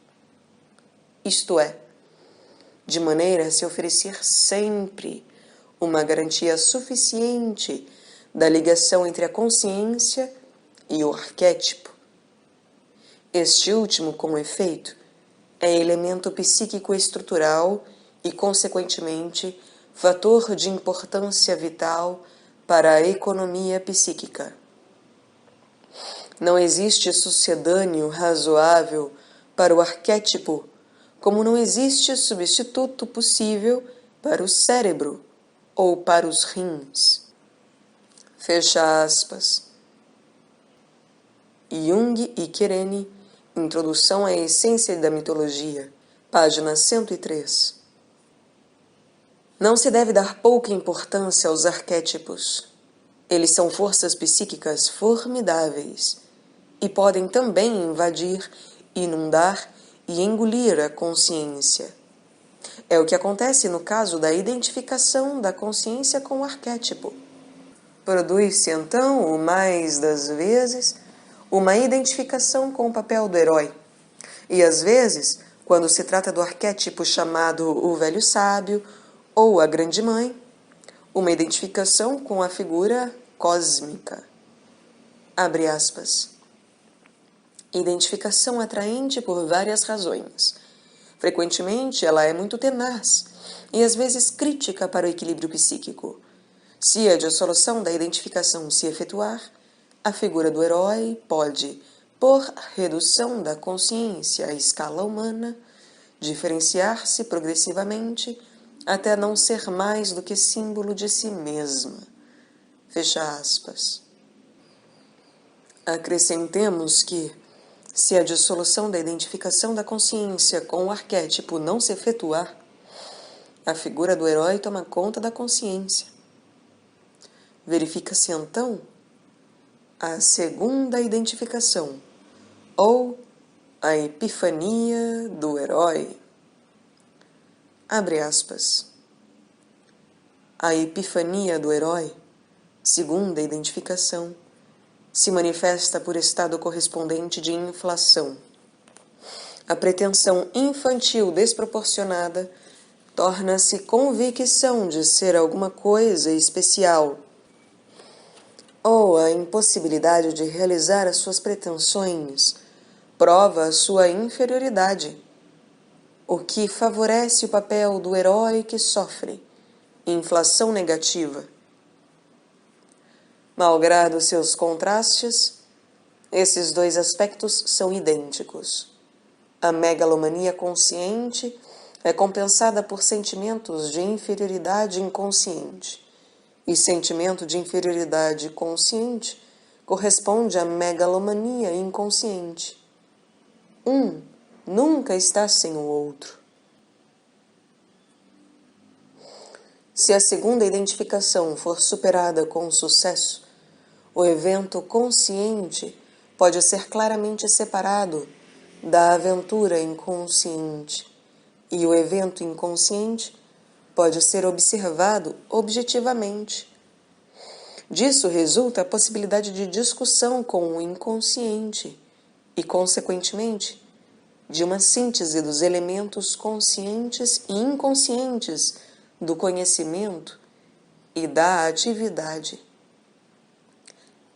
Speaker 2: Isto é, de maneira a se oferecer sempre uma garantia suficiente da ligação entre a consciência e o arquétipo. Este último, com efeito, é elemento psíquico estrutural e, consequentemente, fator de importância vital para a economia psíquica. Não existe sucedâneo razoável para o arquétipo, como não existe substituto possível para o cérebro ou para os rins. Fecha aspas. Jung e Kerene, Introdução à Essência da Mitologia, página 103. Não se deve dar pouca importância aos arquétipos. Eles são forças psíquicas formidáveis e podem também invadir, inundar e engolir a consciência. É o que acontece no caso da identificação da consciência com o arquétipo. Produz-se, então, o mais das vezes, uma identificação com o papel do herói. E, às vezes, quando se trata do arquétipo chamado o velho sábio ou a grande mãe, uma identificação com a figura cósmica. Abre aspas. Identificação atraente por várias razões. Frequentemente, ela é muito tenaz e, às vezes, crítica para o equilíbrio psíquico. Se a dissolução da identificação se efetuar, a figura do herói pode, por redução da consciência à escala humana, diferenciar-se progressivamente até não ser mais do que símbolo de si mesma. Fecha aspas. Acrescentemos que, se a dissolução da identificação da consciência com o arquétipo não se efetuar, a figura do herói toma conta da consciência. Verifica-se então a segunda identificação, ou a epifania do herói. Abre aspas. A epifania do herói, segunda identificação, se manifesta por estado correspondente de inflação. A pretensão infantil desproporcionada torna-se convicção de ser alguma coisa especial. ou a impossibilidade de realizar as suas pretensões prova a sua inferioridade, o que favorece o papel do herói que sofre inflação negativa. Malgrado seus contrastes, esses dois aspectos são idênticos. A megalomania consciente é compensada por sentimentos de inferioridade inconsciente, e sentimento de inferioridade consciente corresponde à megalomania inconsciente. Um nunca está sem o outro. Se a segunda identificação for superada com sucesso, o evento consciente pode ser claramente separado da aventura inconsciente, e o evento inconsciente pode ser observado objetivamente. Disso resulta a possibilidade de discussão com o inconsciente e, consequentemente, de uma síntese dos elementos conscientes e inconscientes do conhecimento e da atividade.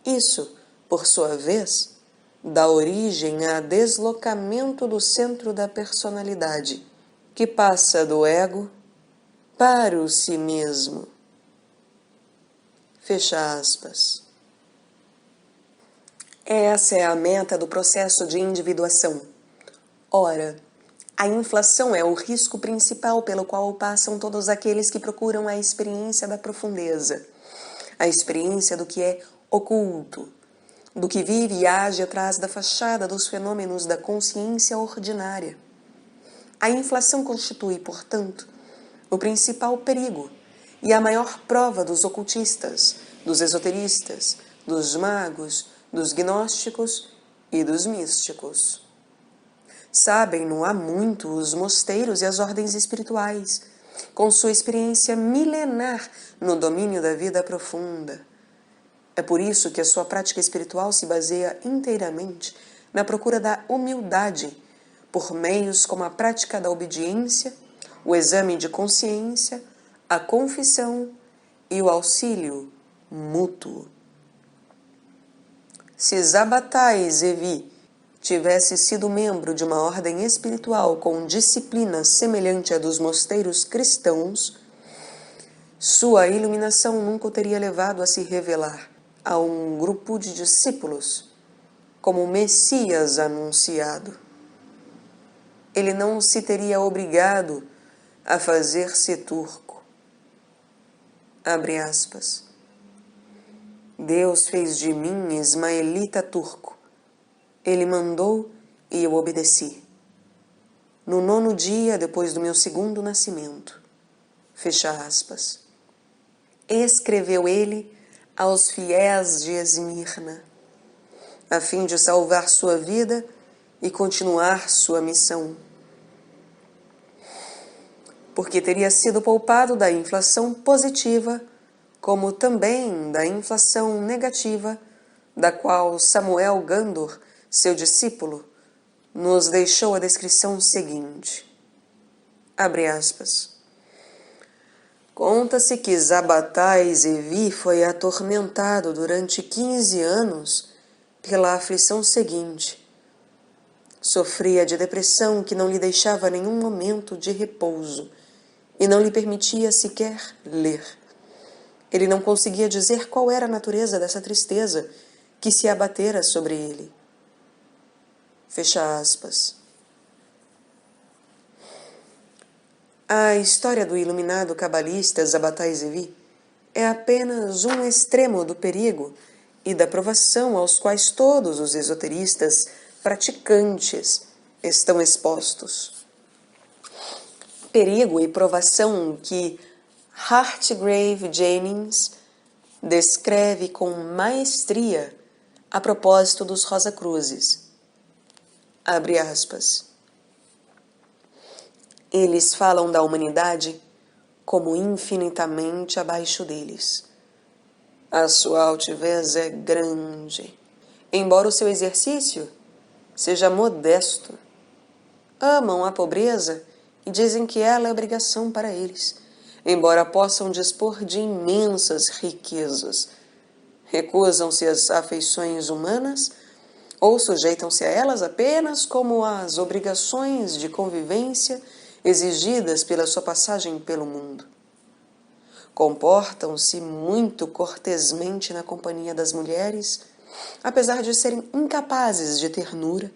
Speaker 2: Isso, por sua vez, dá origem a deslocamento do centro da personalidade, que passa do ego para o si mesmo. Fecha aspas. Essa é a meta do processo de individuação. Ora, a inflação é o risco principal pelo qual passam todos aqueles que procuram a experiência da profundeza, a experiência do que é oculto, do que vive e age atrás da fachada dos fenômenos da consciência ordinária. A inflação constitui, portanto, o principal perigo e a maior prova dos ocultistas, dos esoteristas, dos magos, dos gnósticos e dos místicos. Sabem-no há muito os mosteiros e as ordens espirituais, com sua experiência milenar no domínio da vida profunda. É por isso que a sua prática espiritual se baseia inteiramente na procura da humildade, por meios como a prática da obediência, o exame de consciência, a confissão e o auxílio mútuo. Se Zabbatai Zevi tivesse sido membro de uma ordem espiritual com disciplina semelhante à dos mosteiros cristãos, sua iluminação nunca o teria levado a se revelar a um grupo de discípulos como o Messias anunciado. Ele não se teria obrigado a fazer-se turco. Abre aspas. Deus fez de mim ismaelita turco. Ele mandou e eu obedeci. No 9º dia depois do meu segundo nascimento. Fecha aspas. Escreveu ele aos fiéis de Esmirna, a fim de salvar sua vida e continuar sua missão. Porque teria sido poupado da inflação positiva, como também da inflação negativa, da qual Samuel Gandor, seu discípulo, nos deixou a descrição seguinte. Abre aspas. Conta-se que Zabbatai Zevi foi atormentado durante 15 anos pela aflição seguinte. Sofria de depressão que não lhe deixava nenhum momento de repouso e não lhe permitia sequer ler. Ele não conseguia dizer qual era a natureza dessa tristeza que se abatera sobre ele. Fecha aspas. A história do iluminado cabalista Zabbatai Zevi é apenas um extremo do perigo e da provação aos quais todos os esoteristas praticantes estão expostos. Perigo e provação que Hartgrave Jennings descreve com maestria a propósito dos Rosacruzes. Abre aspas. Eles falam da humanidade como infinitamente abaixo deles. A sua altivez é grande, embora o seu exercício seja modesto. Amam a pobreza e dizem que ela é obrigação para eles, embora possam dispor de imensas riquezas. recusam-se às afeições humanas ou sujeitam-se a elas apenas como às obrigações de convivência exigidas pela sua passagem pelo mundo. Comportam-se muito cortesmente na companhia das mulheres, apesar de serem incapazes de ternura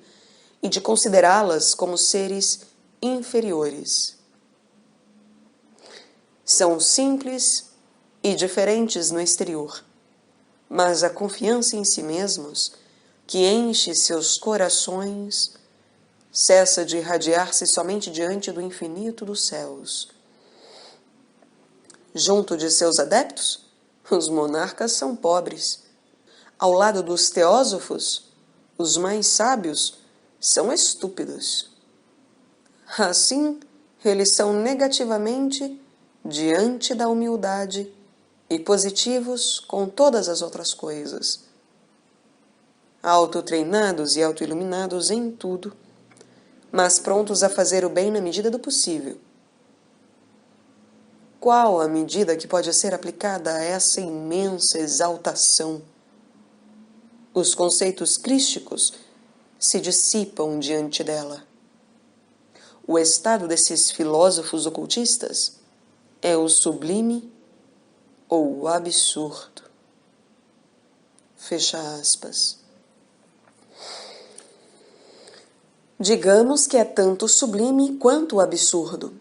Speaker 2: e de considerá-las como seres inferiores. São simples e diferentes no exterior, mas a confiança em si mesmos, que enche seus corações, cessa de irradiar-se somente diante do infinito dos céus. Junto de seus adeptos, os monarcas são pobres. Ao lado dos teósofos, os mais sábios são estúpidos. Assim, eles são negativamente diante da humildade e positivos com todas as outras coisas. Autotreinados e autoiluminados em tudo, mas prontos a fazer o bem na medida do possível. Qual a medida que pode ser aplicada a essa imensa exaltação? Os conceitos crísticos se dissipam diante dela. O estado desses filósofos ocultistas é o sublime ou o absurdo. Fecha aspas. Digamos que é tanto sublime quanto absurdo,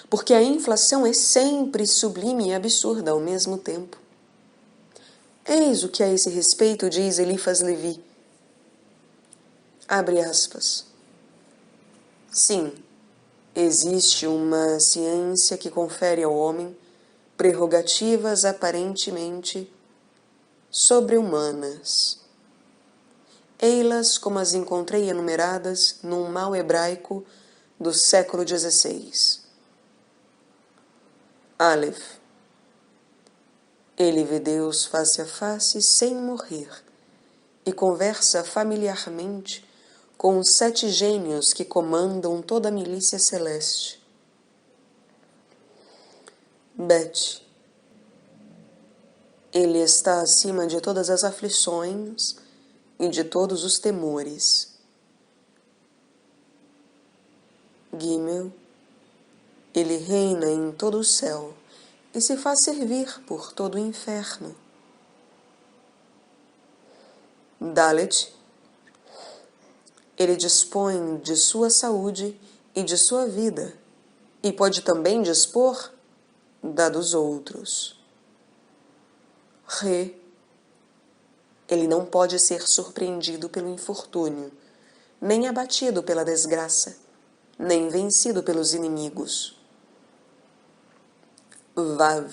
Speaker 2: porque a inflação é sempre sublime e absurda ao mesmo tempo. Eis o que a esse respeito diz Eliphas Levi. Abre aspas. Sim, existe uma ciência que confere ao homem prerrogativas aparentemente sobre-humanas. Ei-las como as encontrei enumeradas num mal hebraico do século XVI. Aleph. Ele vê Deus face a face sem morrer e conversa familiarmente com os 7 gênios que comandam toda a milícia celeste. Bet. Ele está acima de todas as aflições e de todos os temores. Gimel. Ele reina em todo o céu e se faz servir por todo o inferno. Dalet. Ele dispõe de sua saúde e de sua vida, e pode também dispor da dos outros. Re. Ele não pode ser surpreendido pelo infortúnio, nem abatido pela desgraça, nem vencido pelos inimigos. Vav.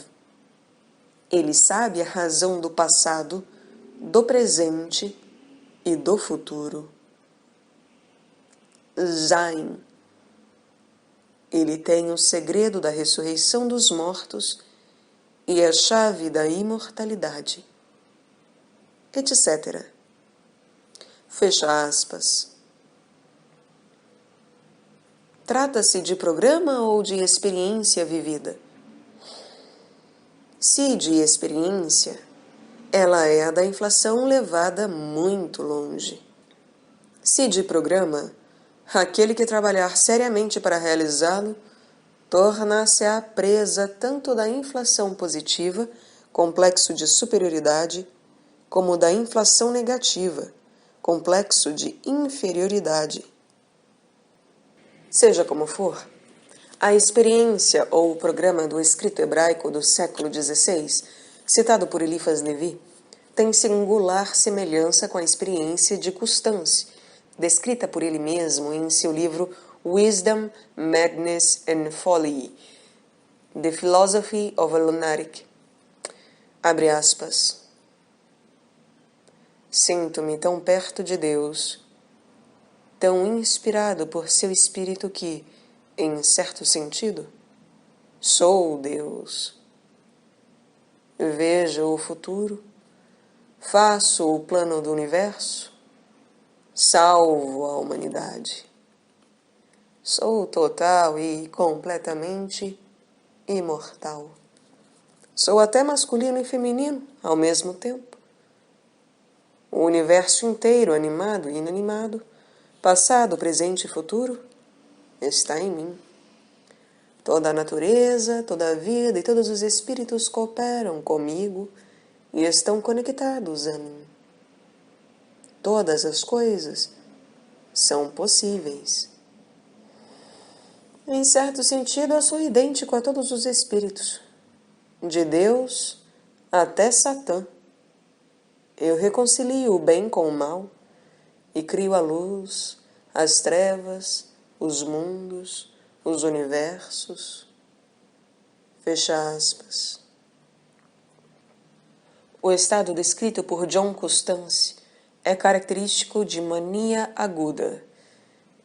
Speaker 2: Ele sabe a razão do passado, do presente e do futuro. Zain. Ele tem o segredo da ressurreição dos mortos e a chave da imortalidade. Etc. Fecha aspas. Trata-se de programa ou de experiência vivida? Se de experiência, ela é a da inflação levada muito longe. Se de programa, aquele que trabalhar seriamente para realizá-lo torna-se-á presa tanto da inflação positiva, complexo de superioridade, como da inflação negativa, complexo de inferioridade. Seja como for, a experiência ou o programa do escrito hebraico do século XVI, citado por Eliphas Levi, tem singular semelhança com a experiência de Constance, descrita por ele mesmo em seu livro Wisdom, Madness and Folly, The Philosophy of a Lunatic. Abre aspas. Sinto-me tão perto de Deus, tão inspirado por seu espírito que, em certo sentido, sou Deus. Vejo o futuro, faço o plano do universo, salvo a humanidade. Sou total e completamente imortal. Sou até masculino e feminino ao mesmo tempo. O universo inteiro, animado e inanimado, passado, presente e futuro, está em mim. Toda a natureza, toda a vida e todos os espíritos cooperam comigo e estão conectados a mim. Todas as coisas são possíveis. Em certo sentido, eu sou idêntico a todos os espíritos, de Deus até Satã. Eu reconcilio o bem com o mal e crio a luz, as trevas, os mundos, os universos. Fecha aspas. O estado descrito por John Constance é característico de mania aguda,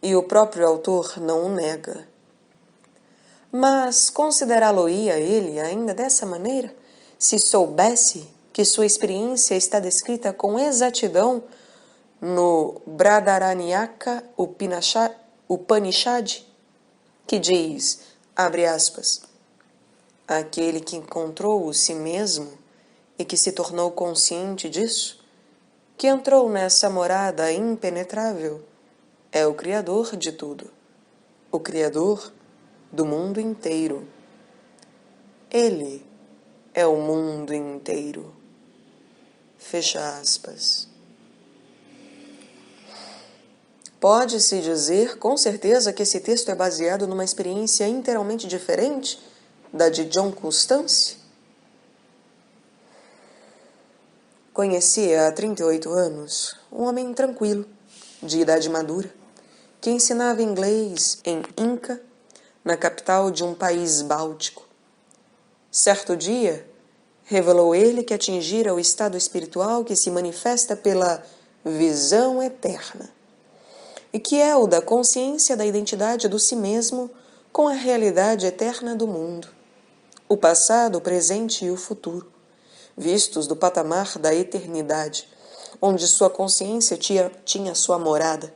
Speaker 2: e o próprio autor não o nega. Mas considerá-lo-ia ele ainda dessa maneira, se soubesse que sua experiência está descrita com exatidão no Brihadaranyaka Upanishad, que diz, abre aspas, aquele que encontrou o si mesmo e que se tornou consciente disso, que entrou nessa morada impenetrável, é o Criador de tudo, o Criador do mundo inteiro. Ele é o mundo inteiro. Fecha aspas. Pode-se dizer com certeza que esse texto é baseado numa experiência inteiramente diferente da de John Constance? Conhecia há 38 anos um homem tranquilo, de idade madura, que ensinava inglês em Inca, na capital de um país báltico. Certo dia, revelou ele que atingira o estado espiritual que se manifesta pela visão eterna, e que é o da consciência da identidade do si mesmo com a realidade eterna do mundo, o passado, o presente e o futuro, vistos do patamar da eternidade, onde sua consciência tinha sua morada.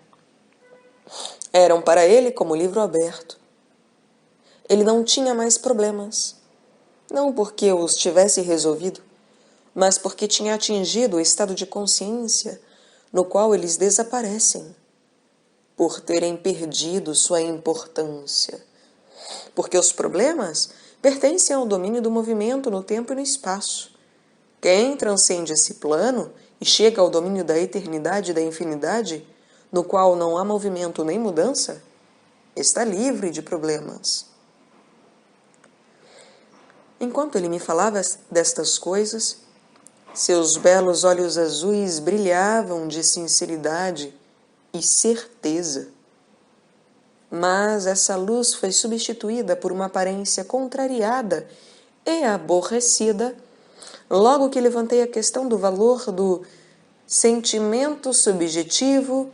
Speaker 2: Eram para ele como livro aberto. Ele não tinha mais problemas, não porque os tivesse resolvido, mas porque tinha atingido o estado de consciência no qual eles desaparecem, por terem perdido sua importância. Porque os problemas pertencem ao domínio do movimento no tempo e no espaço. Quem transcende esse plano e chega ao domínio da eternidade e da infinidade, no qual não há movimento nem mudança, está livre de problemas. Enquanto ele me falava destas coisas, seus belos olhos azuis brilhavam de sinceridade e certeza. Mas essa luz foi substituída por uma aparência contrariada e aborrecida logo que levantei a questão do valor do sentimento subjetivo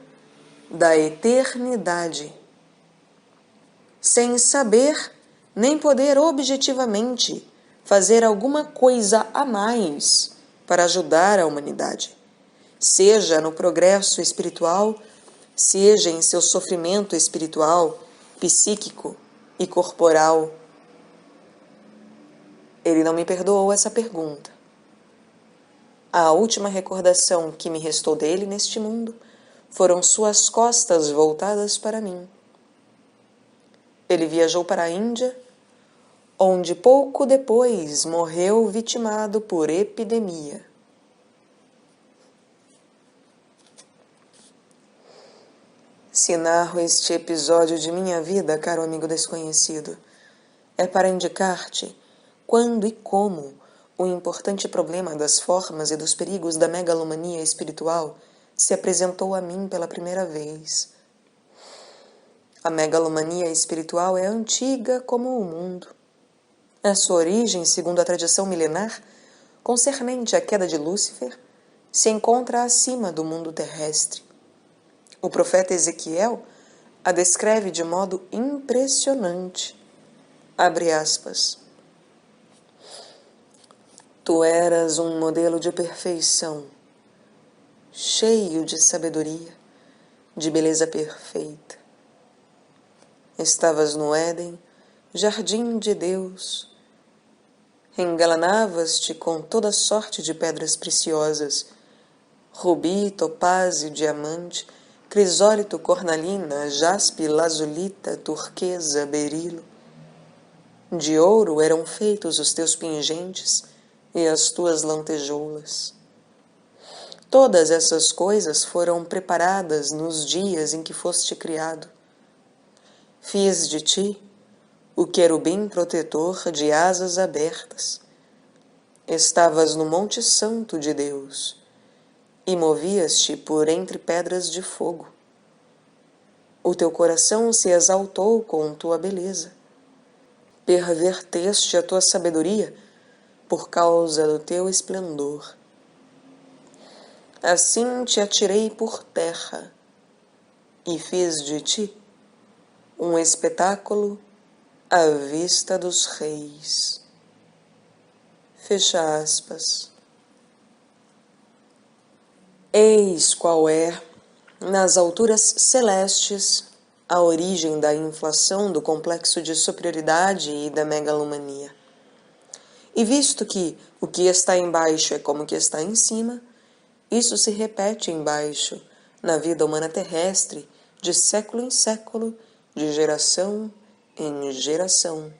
Speaker 2: da eternidade, sem saber nem poder objetivamente fazer alguma coisa a mais para ajudar a humanidade, seja no progresso espiritual, seja em seu sofrimento espiritual, psíquico e corporal. Ele não me perdoou essa pergunta. A última recordação que me restou dele neste mundo foram suas costas voltadas para mim. Ele viajou para a Índia, onde pouco depois morreu vitimado por epidemia. Se narro este episódio de minha vida, caro amigo desconhecido, é para indicar-te quando e como o importante problema das formas e dos perigos da megalomania espiritual se apresentou a mim pela primeira vez. A megalomania espiritual é antiga como o mundo. A sua origem, segundo a tradição milenar, concernente à queda de Lúcifer, se encontra acima do mundo terrestre. O profeta Ezequiel a descreve de modo impressionante. Abre aspas. Tu eras um modelo de perfeição, cheio de sabedoria, de beleza perfeita. Estavas no Éden, jardim de Deus. Engalanavas-te com toda sorte de pedras preciosas, rubi, topázio, diamante, crisólito, cornalina, jaspe, lazulita, turquesa, berilo. De ouro eram feitos os teus pingentes e as tuas lantejoulas. Todas essas coisas foram preparadas nos dias em que foste criado. Fiz de ti o querubim protetor de asas abertas. Estavas no Monte Santo de Deus e movias-te por entre pedras de fogo. O teu coração se exaltou com tua beleza. Perverteste a tua sabedoria por causa do teu esplendor. Assim te atirei por terra e fiz de ti um espetáculo à vista dos reis. Fecha aspas. Eis qual é, nas alturas celestes, a origem da inflação do complexo de superioridade e da megalomania. E visto que o que está embaixo é como o que está em cima, isso se repete embaixo, na vida humana terrestre, de século em século, de geração em geração.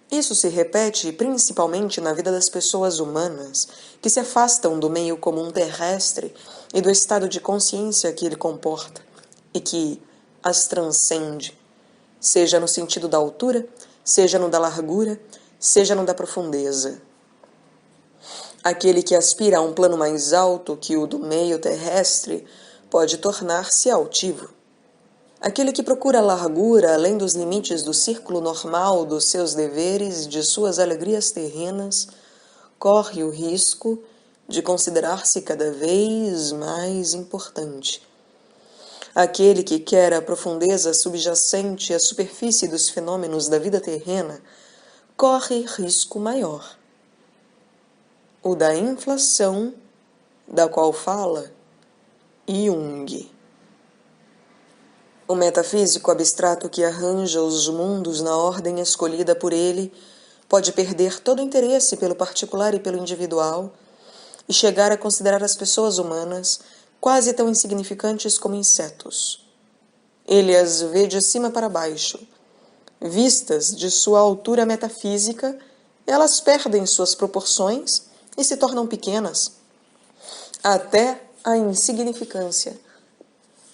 Speaker 2: Isso se repete principalmente na vida das pessoas humanas, que se afastam do meio comum terrestre e do estado de consciência que ele comporta, e que as transcende, seja no sentido da altura, seja no da largura, seja no da profundeza. Aquele que aspira a um plano mais alto que o do meio terrestre pode tornar-se altivo. Aquele que procura a largura além dos limites do círculo normal dos seus deveres e de suas alegrias terrenas corre o risco de considerar-se cada vez mais importante. Aquele que quer a profundeza subjacente à superfície dos fenômenos da vida terrena corre risco maior, o da inflação, da qual fala Jung. O metafísico abstrato que arranja os mundos na ordem escolhida por ele pode perder todo o interesse pelo particular e pelo individual e chegar a considerar as pessoas humanas quase tão insignificantes como insetos. Ele as vê de cima para baixo. Vistas de sua altura metafísica, elas perdem suas proporções e se tornam pequenas, até a insignificância.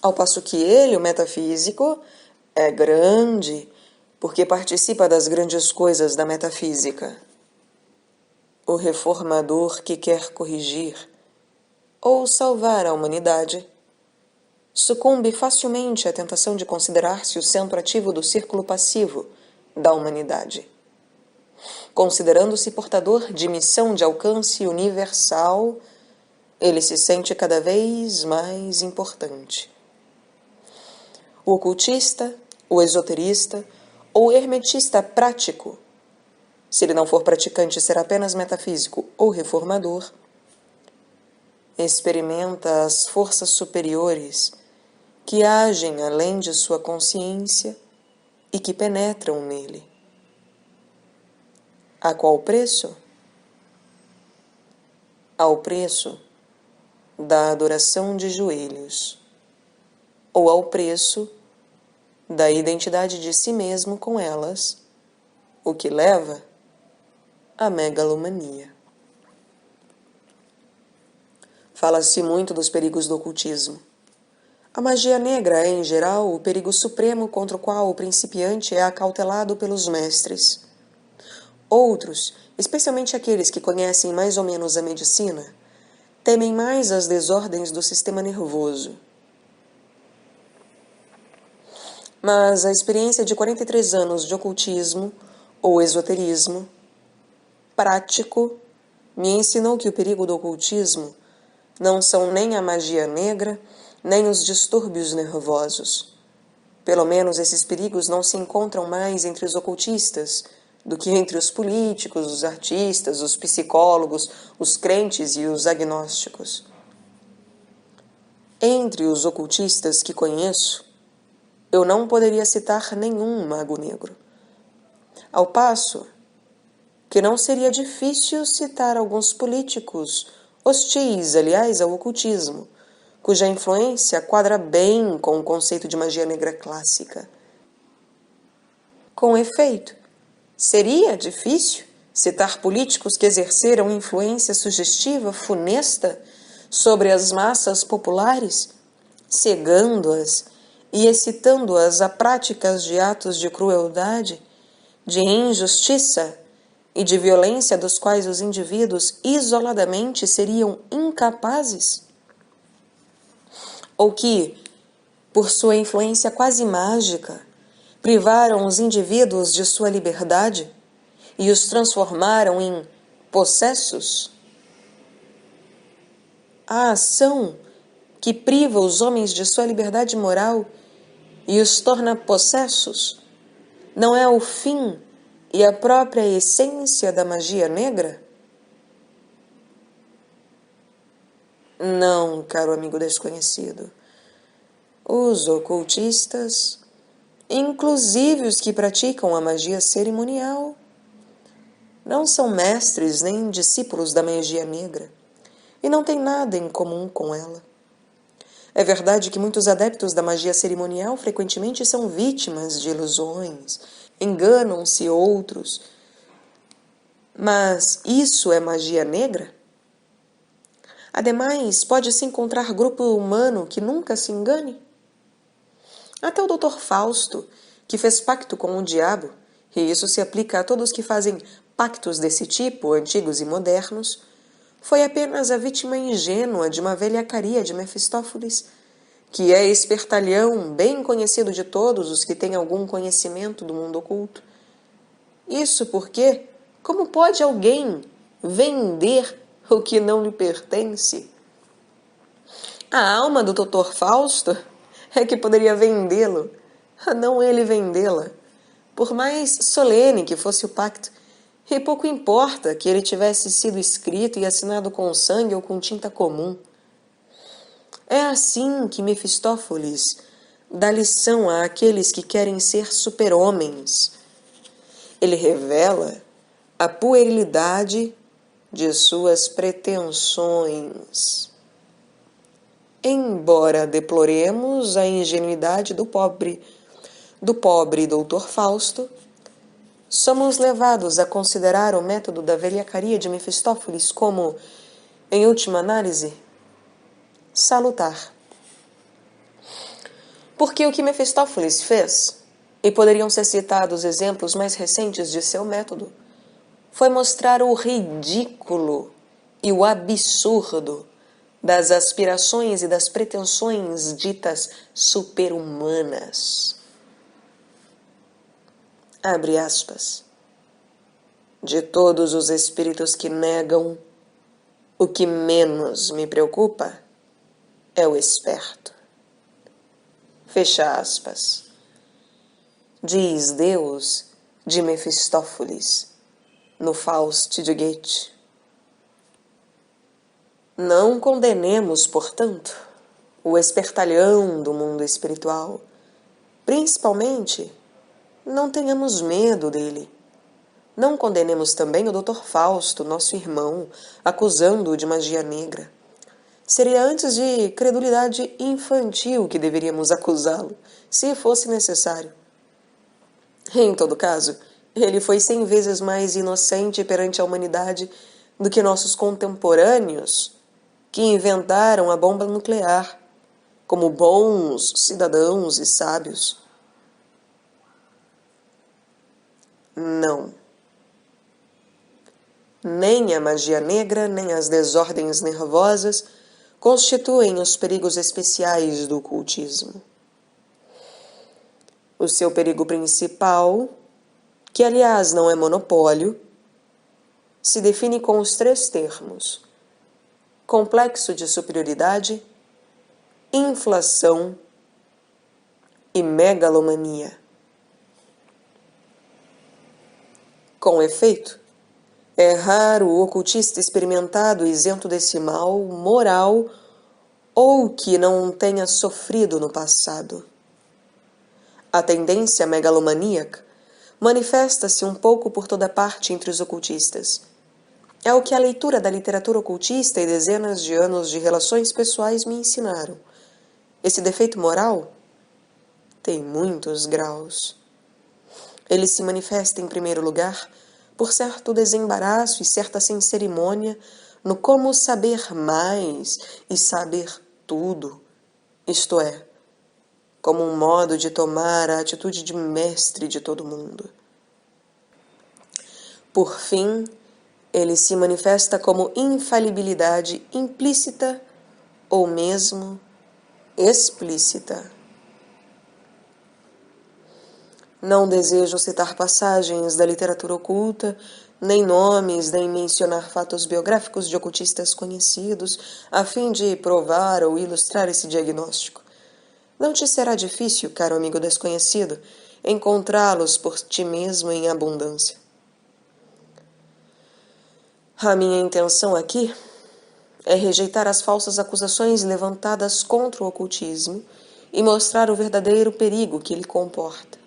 Speaker 2: Ao passo que ele, o metafísico, é grande, porque participa das grandes coisas da metafísica. O reformador que quer corrigir ou salvar a humanidade sucumbe facilmente à tentação de considerar-se o centro ativo do círculo passivo da humanidade. Considerando-se portador de missão de alcance universal, ele se sente cada vez mais importante. O ocultista, o esoterista ou o hermetista prático, se ele não for praticante, será apenas metafísico ou reformador, experimenta as forças superiores que agem além de sua consciência e que penetram nele. A qual preço? Ao preço da adoração de joelhos, ou ao preço da identidade de si mesmo com elas, o que leva à megalomania. Fala-se muito dos perigos do ocultismo. A magia negra é, em geral, o perigo supremo contra o qual o principiante é acautelado pelos mestres. Outros, especialmente aqueles que conhecem mais ou menos a medicina, temem mais as desordens do sistema nervoso. Mas a experiência de 43 anos de ocultismo, ou esoterismo, prático, me ensinou que o perigo do ocultismo não são nem a magia negra, nem os distúrbios nervosos. Pelo menos esses perigos não se encontram mais entre os ocultistas do que entre os políticos, os artistas, os psicólogos, os crentes e os agnósticos. Entre os ocultistas que conheço, eu não poderia citar nenhum mago negro. Ao passo que não seria difícil citar alguns políticos hostis, aliás, ao ocultismo, cuja influência quadra bem com o conceito de magia negra clássica. Com efeito, seria difícil citar políticos que exerceram influência sugestiva, funesta, sobre as massas populares, cegando-as e excitando-as a práticas de atos de crueldade, de injustiça e de violência dos quais os indivíduos isoladamente seriam incapazes? Ou que, por sua influência quase mágica, privaram os indivíduos de sua liberdade e os transformaram em possessos? A ação que priva os homens de sua liberdade moral e os torna possessos não é o fim e a própria essência da magia negra? Não, caro amigo desconhecido. Os ocultistas, inclusive os que praticam a magia cerimonial, não são mestres nem discípulos da magia negra e não têm nada em comum com ela. É verdade que muitos adeptos da magia cerimonial frequentemente são vítimas de ilusões, enganam-se outros. Mas isso é magia negra? Ademais, pode-se encontrar grupo humano que nunca se engane? Até o Dr. Fausto, que fez pacto com o diabo, e isso se aplica a todos que fazem pactos desse tipo, antigos e modernos, foi apenas a vítima ingênua de uma velhacaria de Mefistófeles, que é espertalhão bem conhecido de todos os que têm algum conhecimento do mundo oculto. Isso porque, como pode alguém vender o que não lhe pertence? A alma do Dr. Fausto é que poderia vendê-lo, não ele vendê-la, por mais solene que fosse o pacto, e pouco importa que ele tivesse sido escrito e assinado com sangue ou com tinta comum. É assim que Mefistófeles dá lição àqueles que querem ser super-homens. Ele revela a puerilidade de suas pretensões. Embora deploremos a ingenuidade do pobre Dr. Fausto, somos levados a considerar o método da velhacaria de Mefistófeles como, em última análise, salutar. Porque o que Mefistófeles fez, e poderiam ser citados exemplos mais recentes de seu método, foi mostrar o ridículo e o absurdo das aspirações e das pretensões ditas super-humanas. Abre aspas. De todos os espíritos que negam, o que menos me preocupa é o esperto. Fecha aspas. Diz Deus de Mefistófeles no Faust de Goethe. Não condenemos, portanto, o espertalhão do mundo espiritual. Principalmente, não tenhamos medo dele. Não condenemos também o Dr. Fausto, nosso irmão, acusando-o de magia negra. Seria antes de credulidade infantil que deveríamos acusá-lo, se fosse necessário. Em todo caso, ele foi 100 vezes mais inocente perante a humanidade do que nossos contemporâneos, que inventaram a bomba nuclear, como bons cidadãos e sábios. Não. Nem a magia negra, nem as desordens nervosas constituem os perigos especiais do ocultismo. O seu perigo principal, que aliás não é monopólio, se define com os 3 termos: complexo de superioridade, inflação e megalomania. Com efeito, é raro o ocultista experimentado isento desse mal moral ou que não tenha sofrido no passado. A tendência megalomaníaca manifesta-se um pouco por toda parte entre os ocultistas. É o que a leitura da literatura ocultista e dezenas de anos de relações pessoais me ensinaram. Esse defeito moral tem muitos graus. Ele se manifesta, em primeiro lugar, por certo desembaraço e certa sem cerimônia no como saber mais e saber tudo, isto é, como um modo de tomar a atitude de mestre de todo mundo. Por fim, ele se manifesta como infalibilidade implícita ou mesmo explícita. Não desejo citar passagens da literatura oculta, nem nomes, nem mencionar fatos biográficos de ocultistas conhecidos, a fim de provar ou ilustrar esse diagnóstico. Não te será difícil, caro amigo desconhecido, encontrá-los por ti mesmo em abundância. A minha intenção aqui é rejeitar as falsas acusações levantadas contra o ocultismo e mostrar o verdadeiro perigo que ele comporta.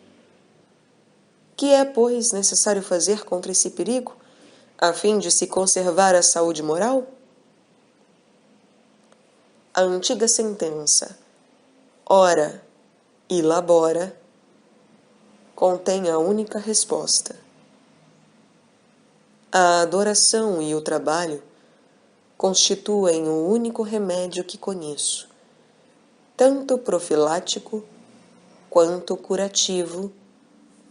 Speaker 2: Que é, pois, necessário fazer contra esse perigo, a fim de se conservar a saúde moral? A antiga sentença, ora e labora, contém a única resposta. A adoração e o trabalho constituem o único remédio que conheço, tanto profilático quanto curativo,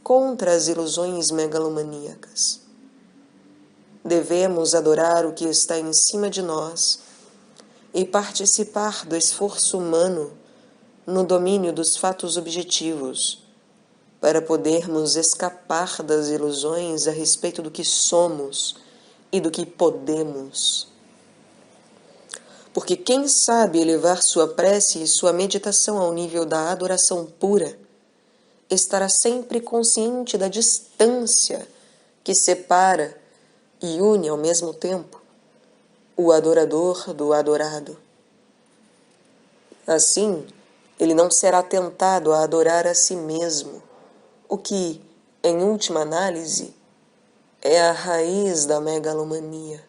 Speaker 2: contra as ilusões megalomaníacas. Devemos adorar o que está em cima de nós e participar do esforço humano no domínio dos fatos objetivos, para podermos escapar das ilusões a respeito do que somos e do que podemos. Porque quem sabe elevar sua prece e sua meditação ao nível da adoração pura, estará sempre consciente da distância que separa e une ao mesmo tempo o adorador do adorado. Assim, ele não será tentado a adorar a si mesmo, o que, em última análise, é a raiz da megalomania.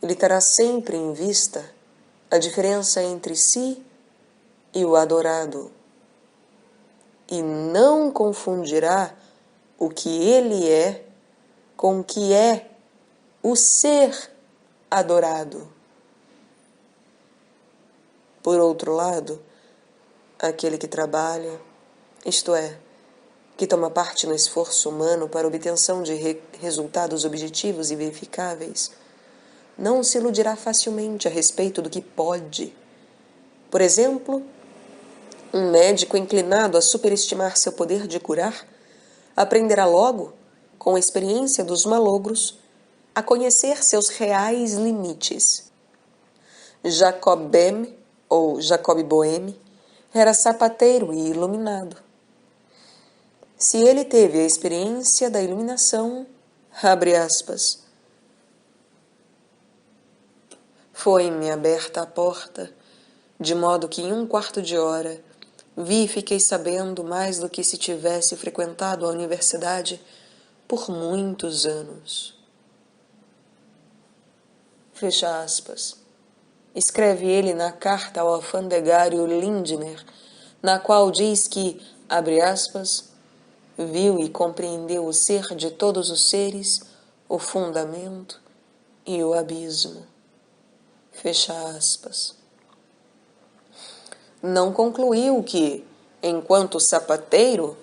Speaker 2: Ele terá sempre em vista a diferença entre si e o adorado, e não confundirá o que ele é com o que é o ser adorado. Por outro lado, aquele que trabalha, isto é, que toma parte no esforço humano para a obtenção de resultados objetivos e verificáveis, não se iludirá facilmente a respeito do que pode. Por exemplo, um médico inclinado a superestimar seu poder de curar aprenderá logo, com a experiência dos malogros, a conhecer seus reais limites. Jacob Boehme, ou Jacob Boehme, era sapateiro e iluminado. Se ele teve a experiência da iluminação, abre aspas, foi-me aberta a porta, de modo que em 1/4 de hora vi e fiquei sabendo mais do que se tivesse frequentado a universidade por muitos anos. Fecha aspas. Escreve ele na carta ao alfandegário Lindner, na qual diz que, abre aspas, viu e compreendeu o ser de todos os seres, o fundamento e o abismo. Fecha aspas. Não concluiu que, enquanto sapateiro,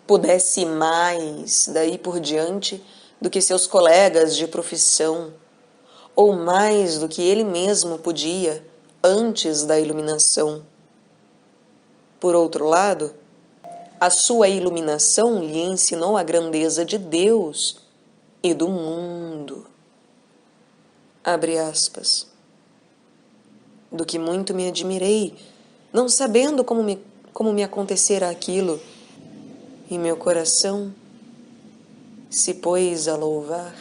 Speaker 2: pudesse mais daí por diante do que seus colegas de profissão, ou mais do que ele mesmo podia antes da iluminação. Por outro lado, a sua iluminação lhe ensinou a grandeza de Deus e do mundo. Abre aspas. Do que muito me admirei, não sabendo como me acontecera aquilo, e meu coração se pôs a louvar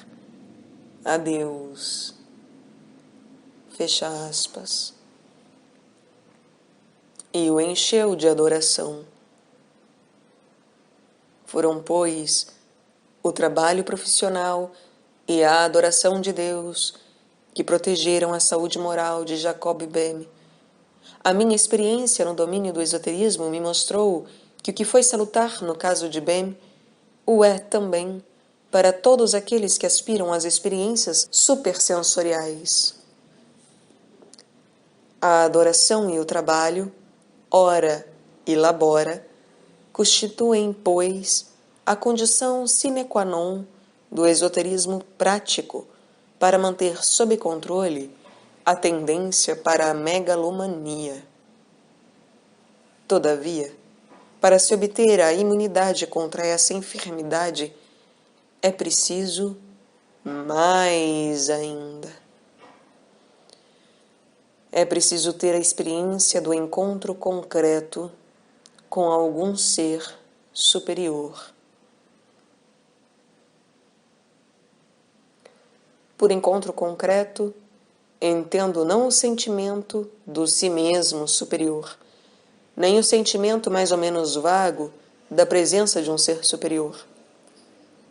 Speaker 2: a Deus. Fecha aspas. E o encheu de adoração. Foram, pois, o trabalho profissional e a adoração de Deus que protegeram a saúde moral de Jacob Böhme. A minha experiência no domínio do esoterismo me mostrou que o que foi salutar no caso de Böhme o é também para todos aqueles que aspiram às experiências supersensoriais. A adoração e o trabalho, ora e labora, constituem, pois, a condição sine qua non do esoterismo prático para manter sob controle a tendência para a megalomania. Todavia, para se obter a imunidade contra essa enfermidade, é preciso mais ainda. É preciso ter a experiência do encontro concreto com algum ser superior. Por encontro concreto, entendo não o sentimento do si mesmo superior, nem o sentimento mais ou menos vago da presença de um ser superior,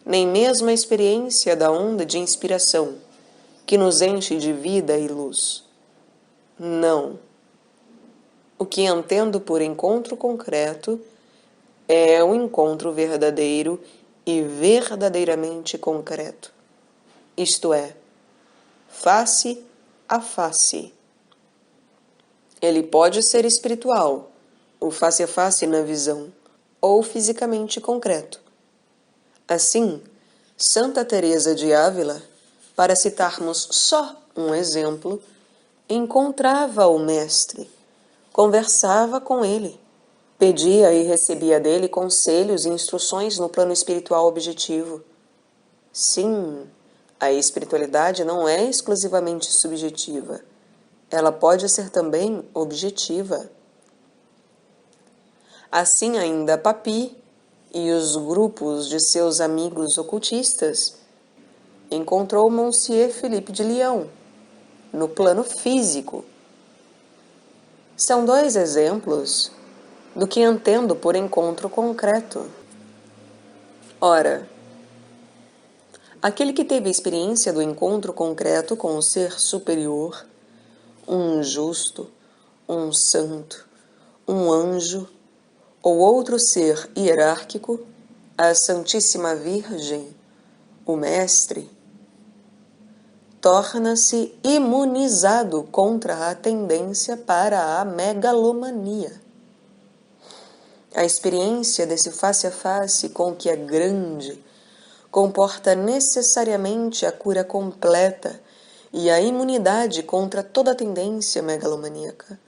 Speaker 2: nem mesmo a experiência da onda de inspiração que nos enche de vida e luz. Não. O que entendo por encontro concreto é o encontro verdadeiro e verdadeiramente concreto, isto é, face a face. Ele pode ser espiritual, o face a face na visão, ou fisicamente concreto. Assim, Santa Teresa de Ávila, para citarmos só um exemplo, encontrava o Mestre, conversava com ele, pedia e recebia dele conselhos e instruções no plano espiritual objetivo. Sim, a espiritualidade não é exclusivamente subjetiva. Ela pode ser também objetiva. Assim ainda Papi e os grupos de seus amigos ocultistas encontrou Monsieur Philippe de Lyon no plano físico. São dois exemplos do que entendo por encontro concreto. Ora, aquele que teve a experiência do encontro concreto com o ser superior, um justo, um santo, um anjo ou outro ser hierárquico, a Santíssima Virgem, o Mestre, torna-se imunizado contra a tendência para a megalomania. A experiência desse face a face com o que é grande comporta necessariamente a cura completa e a imunidade contra toda tendência megalomaníaca.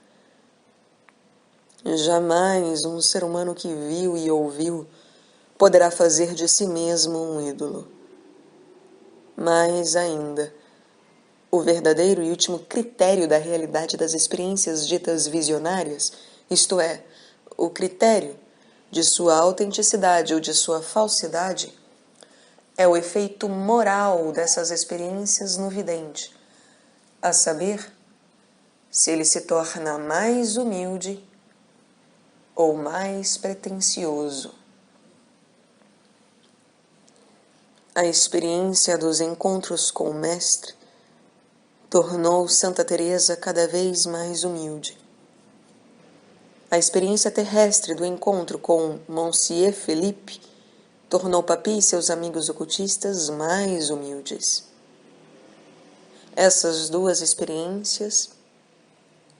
Speaker 2: Jamais um ser humano que viu e ouviu poderá fazer de si mesmo um ídolo. Mais ainda, o verdadeiro e último critério da realidade das experiências ditas visionárias, isto é, o critério de sua autenticidade ou de sua falsidade, é o efeito moral dessas experiências no vidente, a saber, se ele se torna mais humilde ou mais pretensioso. A experiência dos encontros com o Mestre tornou Santa Teresa cada vez mais humilde. A experiência terrestre do encontro com Monsieur Philippe tornou Papi e seus amigos ocultistas mais humildes. Essas duas experiências,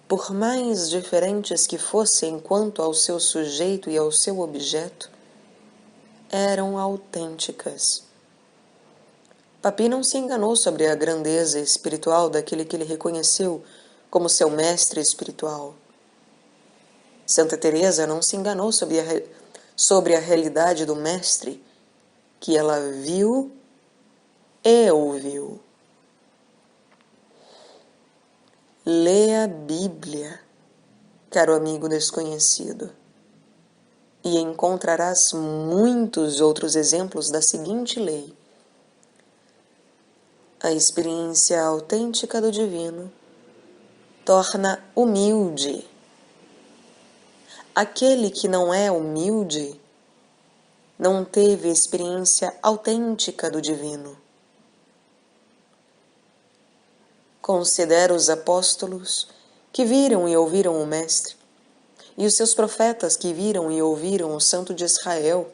Speaker 2: por mais diferentes que fossem quanto ao seu sujeito e ao seu objeto, eram autênticas. Papi não se enganou sobre a grandeza espiritual daquele que ele reconheceu como seu mestre espiritual. Santa Teresa não se enganou sobre a realidade do mestre que ela viu e ouviu. Leia a Bíblia, caro amigo desconhecido, e encontrarás muitos outros exemplos da seguinte lei. A experiência autêntica do divino torna humilde. Aquele que não é humilde não teve experiência autêntica do divino. Considera os apóstolos que viram e ouviram o Mestre, e os seus profetas que viram e ouviram o Santo de Israel.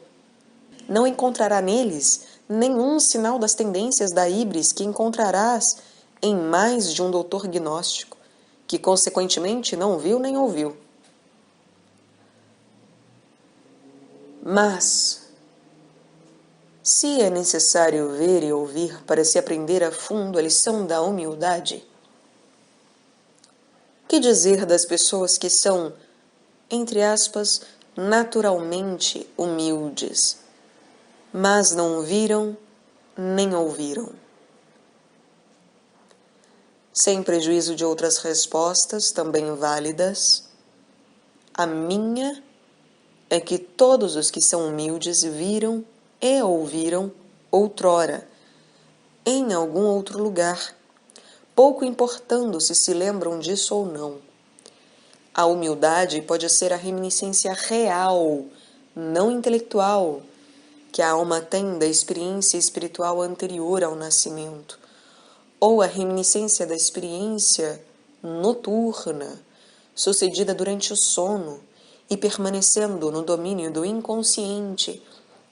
Speaker 2: Não encontrará neles nenhum sinal das tendências da híbris que encontrarás em mais de um doutor gnóstico, que consequentemente não viu nem ouviu. Mas, se é necessário ver e ouvir para se aprender a fundo a lição da humildade, que dizer das pessoas que são, entre aspas, naturalmente humildes, mas não viram nem ouviram? Sem prejuízo de outras respostas também válidas, a minha é que todos os que são humildes viram e ouviram outrora, em algum outro lugar, pouco importando se lembram disso ou não. A humildade pode ser a reminiscência real, não intelectual, que a alma tem da experiência espiritual anterior ao nascimento, ou a reminiscência da experiência noturna, sucedida durante o sono e permanecendo no domínio do inconsciente,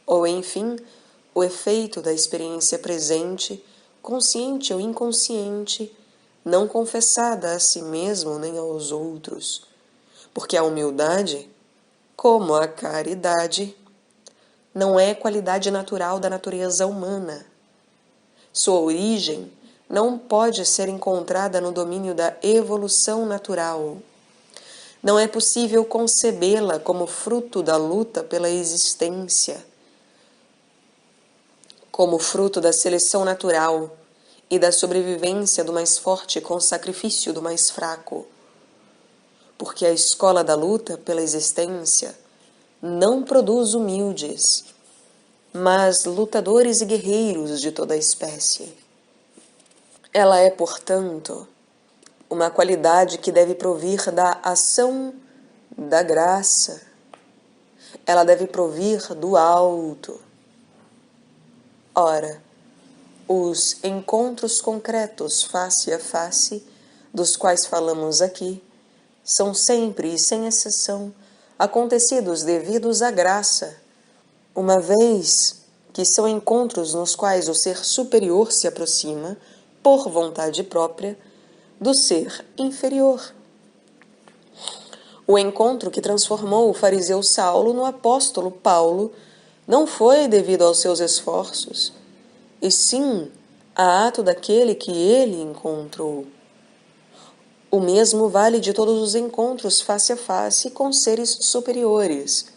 Speaker 2: ou, enfim, o efeito da experiência presente, consciente ou inconsciente, não confessada a si mesmo nem aos outros, porque a humildade, como a caridade, não é qualidade natural da natureza humana. Sua origem não pode ser encontrada no domínio da evolução natural. Não é possível concebê-la como fruto da luta pela existência, como fruto da seleção natural e da sobrevivência do mais forte com sacrifício do mais fraco. Porque a escola da luta pela existência não produz humildes, mas lutadores e guerreiros de toda a espécie. Ela é, portanto, uma qualidade que deve provir da ação da graça. Ela deve provir do alto. Ora, os encontros concretos face a face, dos quais falamos aqui, são sempre e sem exceção acontecidos devidos à graça, uma vez que são encontros nos quais o ser superior se aproxima, por vontade própria, do ser inferior. O encontro que transformou o fariseu Saulo no apóstolo Paulo não foi devido aos seus esforços, e sim a ato daquele que ele encontrou. O mesmo vale de todos os encontros face a face com seres superiores.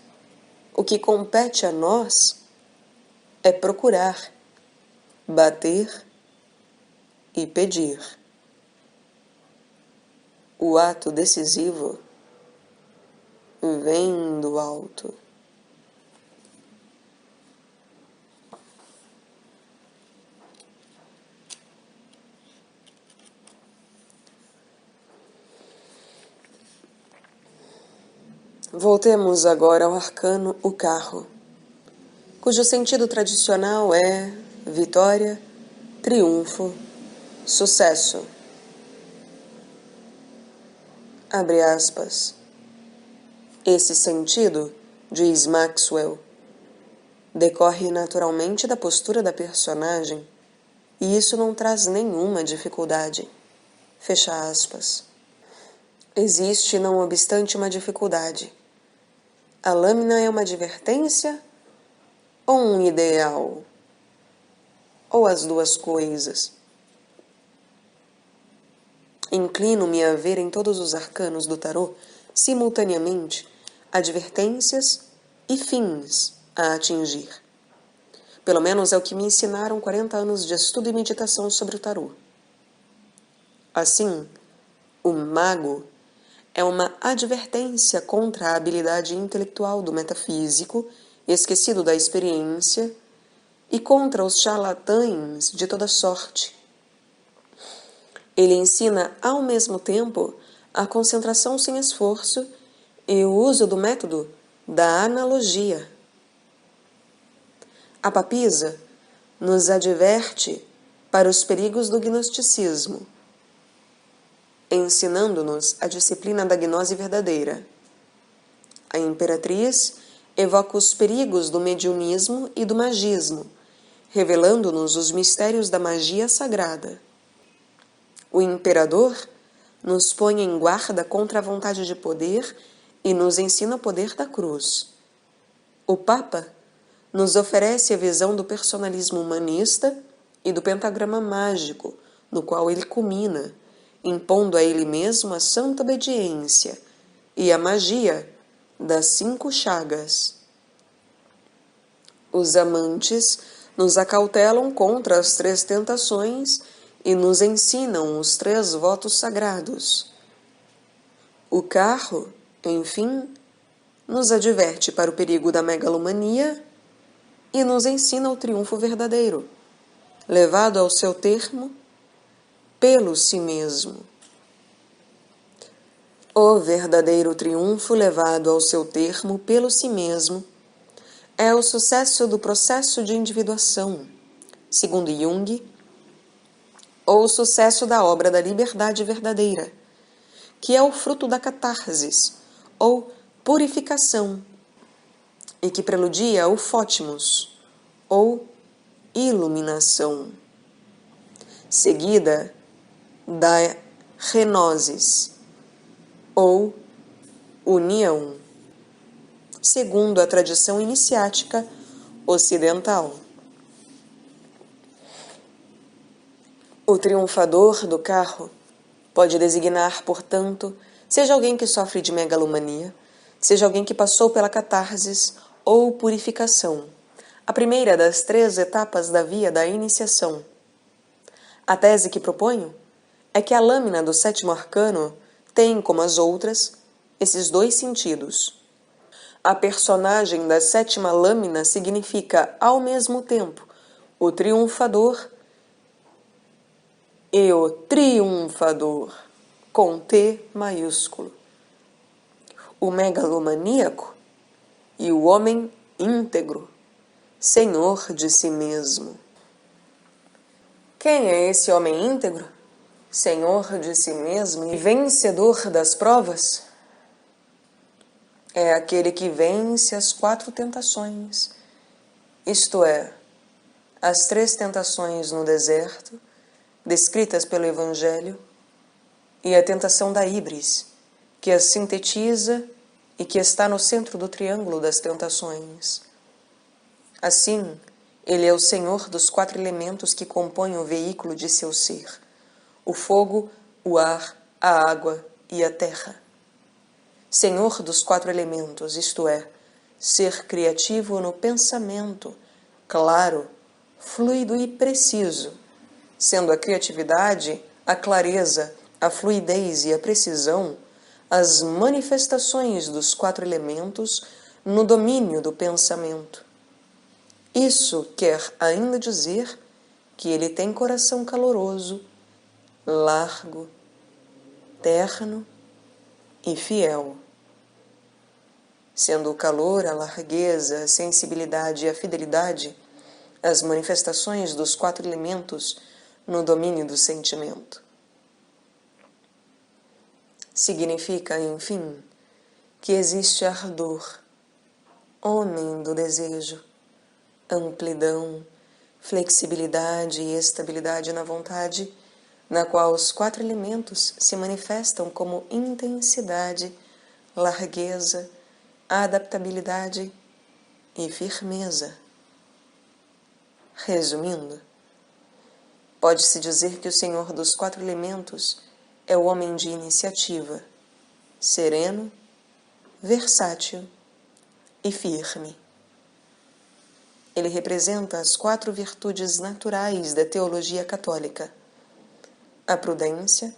Speaker 2: O que compete a nós é procurar, bater e pedir. O ato decisivo vem do alto. Voltemos agora ao arcano o carro, cujo sentido tradicional é vitória, triunfo, sucesso. Abre aspas. Esse sentido, diz Maxwell, decorre naturalmente da postura da personagem, e isso não traz nenhuma dificuldade. Fecha aspas. Existe, não obstante, uma dificuldade. A lâmina é uma advertência ou um ideal? Ou as duas coisas? Inclino-me a ver em todos os arcanos do tarô, simultaneamente, advertências e fins a atingir. Pelo menos é o que me ensinaram 40 anos de estudo e meditação sobre o tarô. Assim, o mago é uma advertência contra a habilidade intelectual do metafísico, esquecido da experiência, e contra os charlatães de toda sorte. Ele ensina, ao mesmo tempo, a concentração sem esforço e o uso do método da analogia. A papisa nos adverte para os perigos do gnosticismo, ensinando-nos a disciplina da gnose verdadeira. A imperatriz evoca os perigos do mediunismo e do magismo, revelando-nos os mistérios da magia sagrada. O imperador nos põe em guarda contra a vontade de poder e nos ensina o poder da cruz. O Papa nos oferece a visão do personalismo humanista e do pentagrama mágico, no qual ele culmina, impondo a ele mesmo a santa obediência e a magia das 5 chagas. Os amantes nos acautelam contra as 3 tentações e nos ensinam os 3 votos sagrados. O carro, enfim, nos adverte para o perigo da megalomania e nos ensina o triunfo verdadeiro, levado ao seu termo pelo si mesmo. O verdadeiro triunfo levado ao seu termo pelo si mesmo é o sucesso do processo de individuação, segundo Jung, ou o sucesso da obra da liberdade verdadeira, que é o fruto da catarsis, ou purificação, e que preludia o fótimos, ou iluminação, seguida da renosis, ou união, segundo a tradição iniciática ocidental. O triunfador do carro pode designar, portanto, seja alguém que sofre de megalomania, seja alguém que passou pela catarsis ou purificação, a primeira das 3 etapas da via da iniciação. A tese que proponho é que a lâmina do 7º arcano tem, como as outras, esses 2 sentidos. A personagem da 7ª lâmina significa, ao mesmo tempo, o triunfador e o triunfador, com T maiúsculo. O megalomaníaco e o homem íntegro, senhor de si mesmo. Quem é esse homem íntegro, senhor de si mesmo e vencedor das provas? É aquele que vence as 4 tentações, isto é, as 3 tentações no deserto, descritas pelo Evangelho, e a tentação da híbris, que as sintetiza e que está no centro do triângulo das tentações. Assim, ele é o senhor dos 4 elementos que compõem o veículo de seu ser: o fogo, o ar, a água e a terra. Senhor dos 4 elementos, isto é, ser criativo no pensamento, claro, fluido e preciso, sendo a criatividade, a clareza, a fluidez e a precisão as manifestações dos 4 elementos no domínio do pensamento. Isso quer ainda dizer que ele tem coração caloroso, largo, terno e fiel. Sendo o calor, a largueza, a sensibilidade e a fidelidade as manifestações dos 4 elementos no domínio do sentimento. Significa, enfim, que existe ardor, homem do desejo, amplidão, flexibilidade e estabilidade na vontade, na qual os 4 elementos se manifestam como intensidade, largueza, adaptabilidade e firmeza. Resumindo, pode-se dizer que o senhor dos 4 elementos é o homem de iniciativa, sereno, versátil e firme. Ele representa as 4 virtudes naturais da teologia católica: a prudência,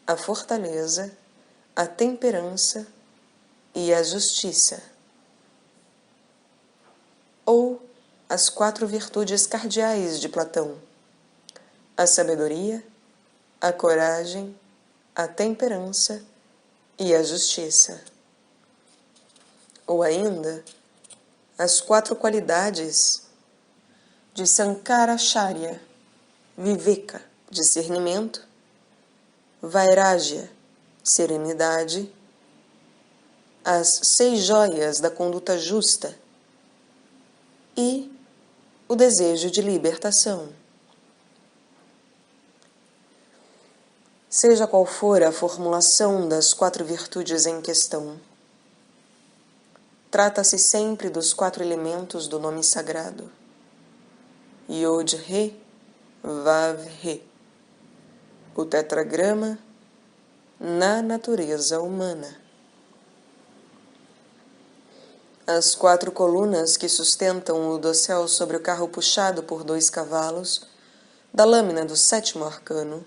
Speaker 2: a fortaleza, a temperança e a justiça. Ou as 4 virtudes cardeais de Platão: a sabedoria, a coragem, a temperança e a justiça. Ou ainda, as 4 qualidades de Sankaracharya: viveka, discernimento, Vairagya, serenidade, as 6 joias da conduta justa e o desejo de libertação. Seja qual for a formulação das 4 virtudes em questão, trata-se sempre dos 4 elementos do nome sagrado. Yod-He, Vav-He, o tetragrama na natureza humana. As 4 colunas que sustentam o dossel sobre o carro puxado por 2 cavalos, da lâmina do 7º arcano,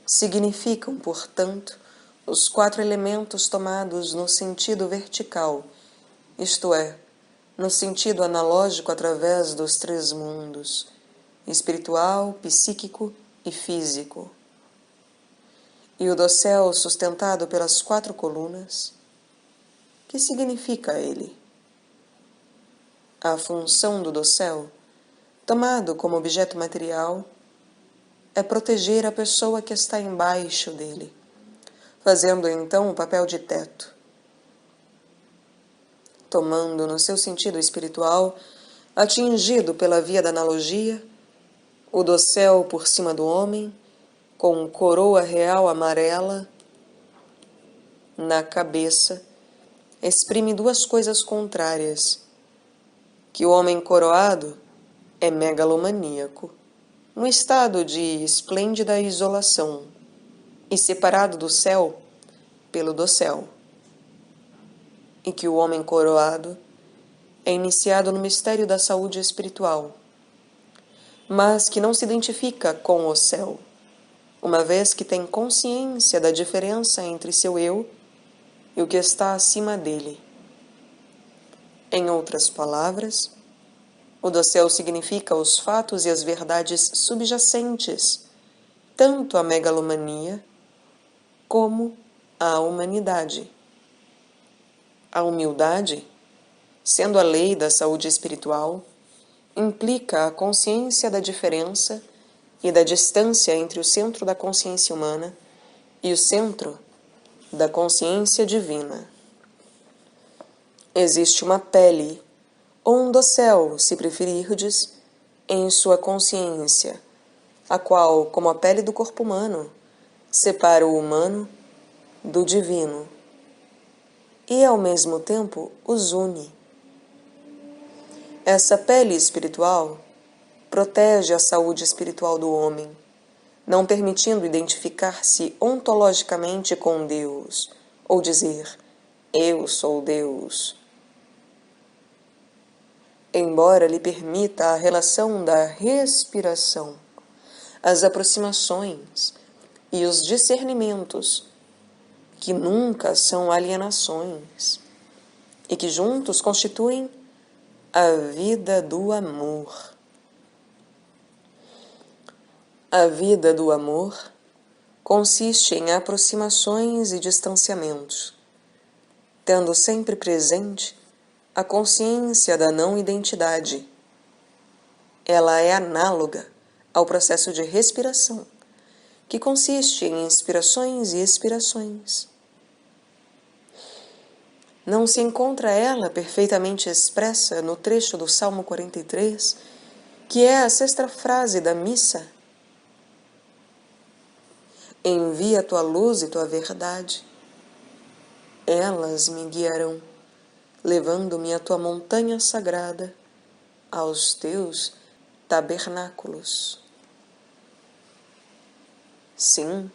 Speaker 2: significam, portanto, os 4 elementos tomados no sentido vertical, isto é, no sentido analógico através dos 3 mundos, espiritual, psíquico e físico. E o dossel sustentado pelas 4 colunas, que significa ele? A função do dossel, tomado como objeto material, é proteger a pessoa que está embaixo dele, fazendo então o papel de teto. Tomando no seu sentido espiritual, atingido pela via da analogia, o dossel por cima do homem, com coroa real amarela na cabeça, exprime 2 coisas contrárias: que o homem coroado é megalomaníaco, num estado de esplêndida isolação e separado do céu pelo dossel, e que o homem coroado é iniciado no mistério da saúde espiritual, mas que não se identifica com o céu, uma vez que tem consciência da diferença entre seu eu e o que está acima dele. Em outras palavras, o dossel significa os fatos e as verdades subjacentes, tanto à megalomania como à humanidade. A humildade, sendo a lei da saúde espiritual, implica a consciência da diferença e da distância entre o centro da consciência humana e o centro da consciência divina. Existe uma pele, ou um dossel, se preferirdes, em sua consciência, a qual, como a pele do corpo humano, separa o humano do divino e, ao mesmo tempo, os une. Essa pele espiritual protege a saúde espiritual do homem, não permitindo identificar-se ontologicamente com Deus, ou dizer, eu sou Deus. Embora lhe permita a relação da respiração, as aproximações e os discernimentos, que nunca são alienações, e que juntos constituem a vida do amor. A vida do amor consiste em aproximações e distanciamentos, tendo sempre presente a consciência da não-identidade. Ela é análoga ao processo de respiração, que consiste em inspirações e expirações. Não se encontra ela perfeitamente expressa no trecho do Salmo 43, que é a 6ª frase da missa? Envia tua luz e tua verdade. Elas me guiarão, levando-me à tua montanha sagrada, aos teus tabernáculos. Sim,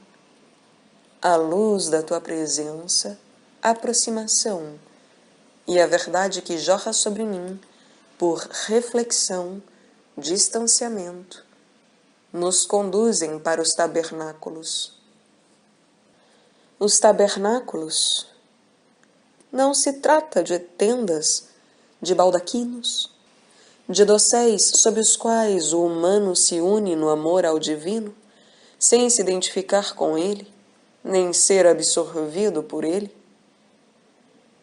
Speaker 2: a luz da tua presença, a aproximação e a verdade que jorra sobre mim por reflexão, distanciamento, nos conduzem para os tabernáculos. Os tabernáculos não se trata de tendas, de baldaquinos, de dosséis sob os quais o humano se une no amor ao divino, sem se identificar com ele, nem ser absorvido por ele.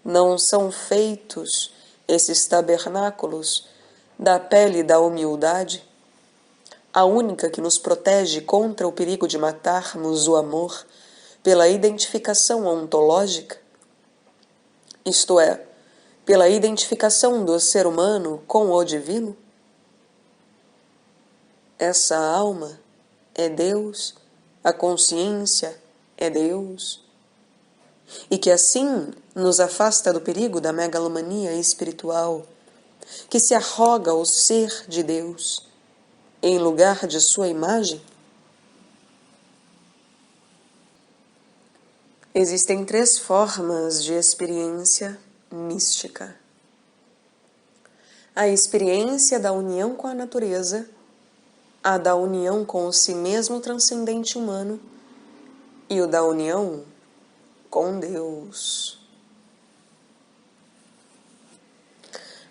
Speaker 2: Não são feitos esses tabernáculos da pele da humildade, a única que nos protege contra o perigo de matarmos o amor pela identificação ontológica, isto é, pela identificação do ser humano com o divino? Essa alma é Deus, a consciência é Deus, e que assim nos afasta do perigo da megalomania espiritual, que se arroga o ser de Deus em lugar de sua imagem? Existem 3 formas de experiência mística: a experiência da união com a natureza, a da união com o si mesmo transcendente humano e o da união com Deus.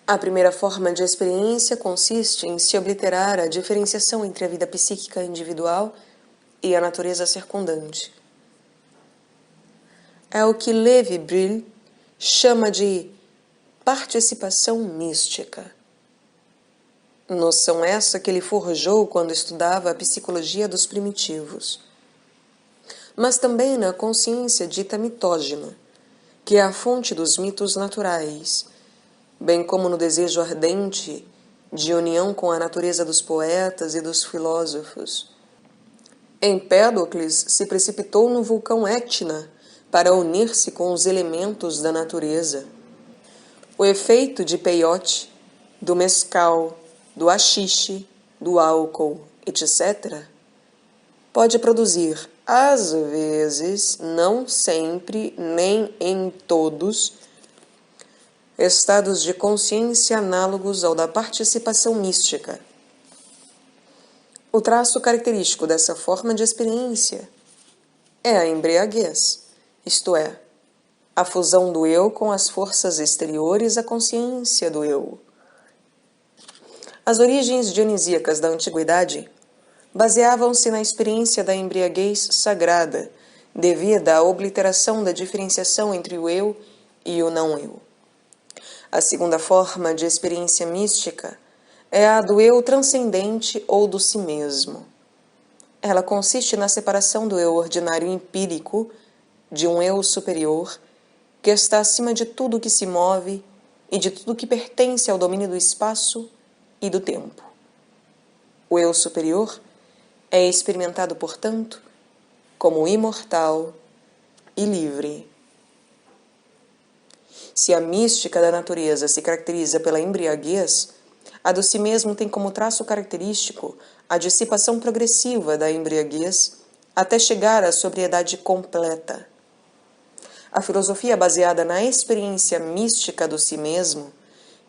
Speaker 2: A primeira forma de experiência consiste em se obliterar a diferenciação entre a vida psíquica individual e a natureza circundante. É o que Levi-Brill chama de participação mística. Noção essa que ele forjou quando estudava a psicologia dos primitivos. Mas também na consciência dita mitógena, que é a fonte dos mitos naturais, bem como no desejo ardente de união com a natureza dos poetas e dos filósofos. Empédocles se precipitou no vulcão Etna para unir-se com os elementos da natureza. O efeito de peiote, do mescal, do haxixe, do álcool, etc., pode produzir, às vezes, não sempre, nem em todos, estados de consciência análogos ao da participação mística. O traço característico dessa forma de experiência é a embriaguez, isto é, a fusão do eu com as forças exteriores à consciência do eu. As origens dionisíacas da antiguidade baseavam-se na experiência da embriaguez sagrada, devida à obliteração da diferenciação entre o eu e o não-eu. A segunda forma de experiência mística é a do eu transcendente ou do si mesmo. Ela consiste na separação do eu ordinário empírico de um eu superior que está acima de tudo que se move e de tudo que pertence ao domínio do espaço e do tempo. O eu superior é experimentado, portanto, como imortal e livre. Se a mística da natureza se caracteriza pela embriaguez, a do si mesmo tem como traço característico a dissipação progressiva da embriaguez até chegar à sobriedade completa. A filosofia baseada na experiência mística do si mesmo,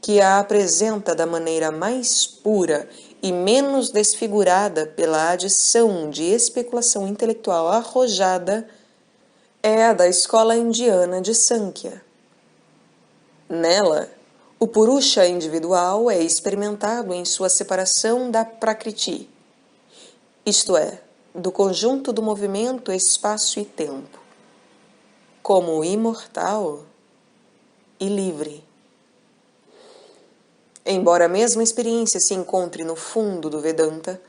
Speaker 2: que a apresenta da maneira mais pura e menos desfigurada pela adição de especulação intelectual arrojada, é a da escola indiana de Sankhya. Nela, o Purusha individual é experimentado em sua separação da Prakriti, isto é, do conjunto do movimento, espaço e tempo, como imortal e livre. Embora a mesma experiência se encontre no fundo do Vedanta,